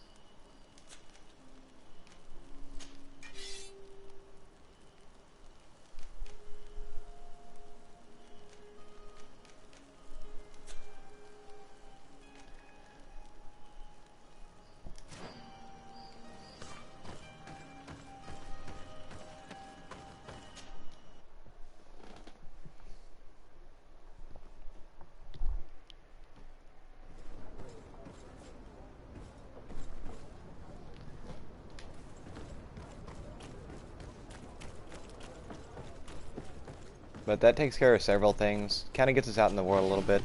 But that takes care of several things. Kind of gets us out in the world a little bit.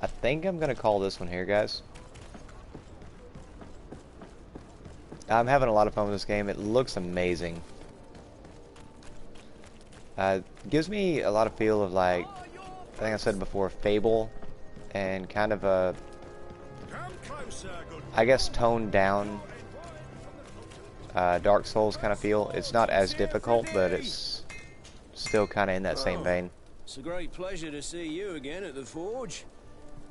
I think I'm gonna call this one here, guys. I'm having a lot of fun with this game. It looks amazing. Gives me a lot of feel of, like, I think I said before, Fable, and kind of a, I guess, toned down Dark Souls kind of feel. It's not as difficult, but it's still kind of in that same vein. It's a great pleasure to see you again at the forge.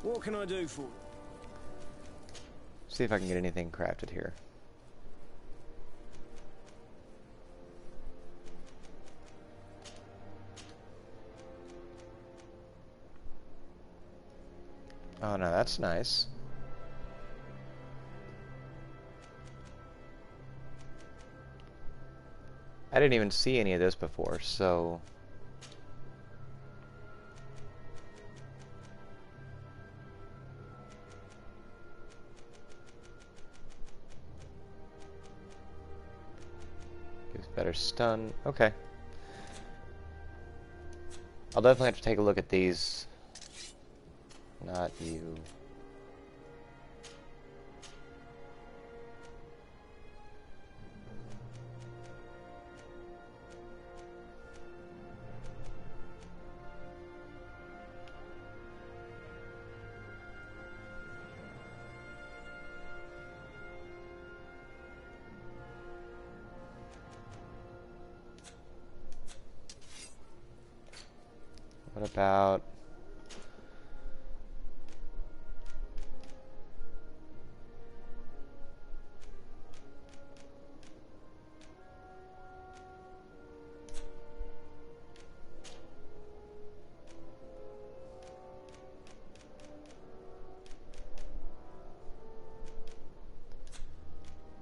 What can I do for you? See if I can get anything crafted here. Oh no, that's nice. I didn't even see any of this before, so gives better stun. Okay. I'll definitely have to take a look at these. Not you. What about...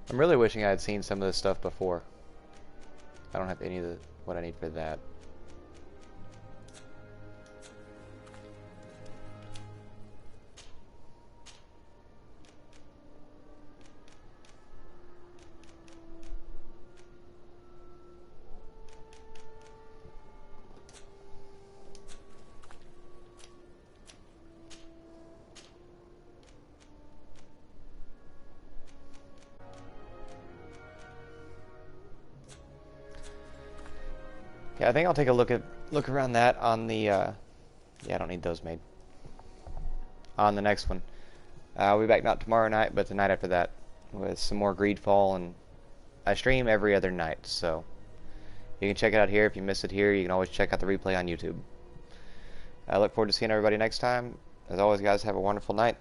I'm really wishing I had seen some of this stuff before. I don't have any of what I need for that. Yeah, I think I'll take a look around that on the yeah, I don't need those made. On the next one. I'll be back not tomorrow night, but the night after that with some more Greedfall, and I stream every other night, so you can check it out here. If you miss it here, you can always check out the replay on YouTube. I look forward to seeing everybody next time. As always, guys, have a wonderful night.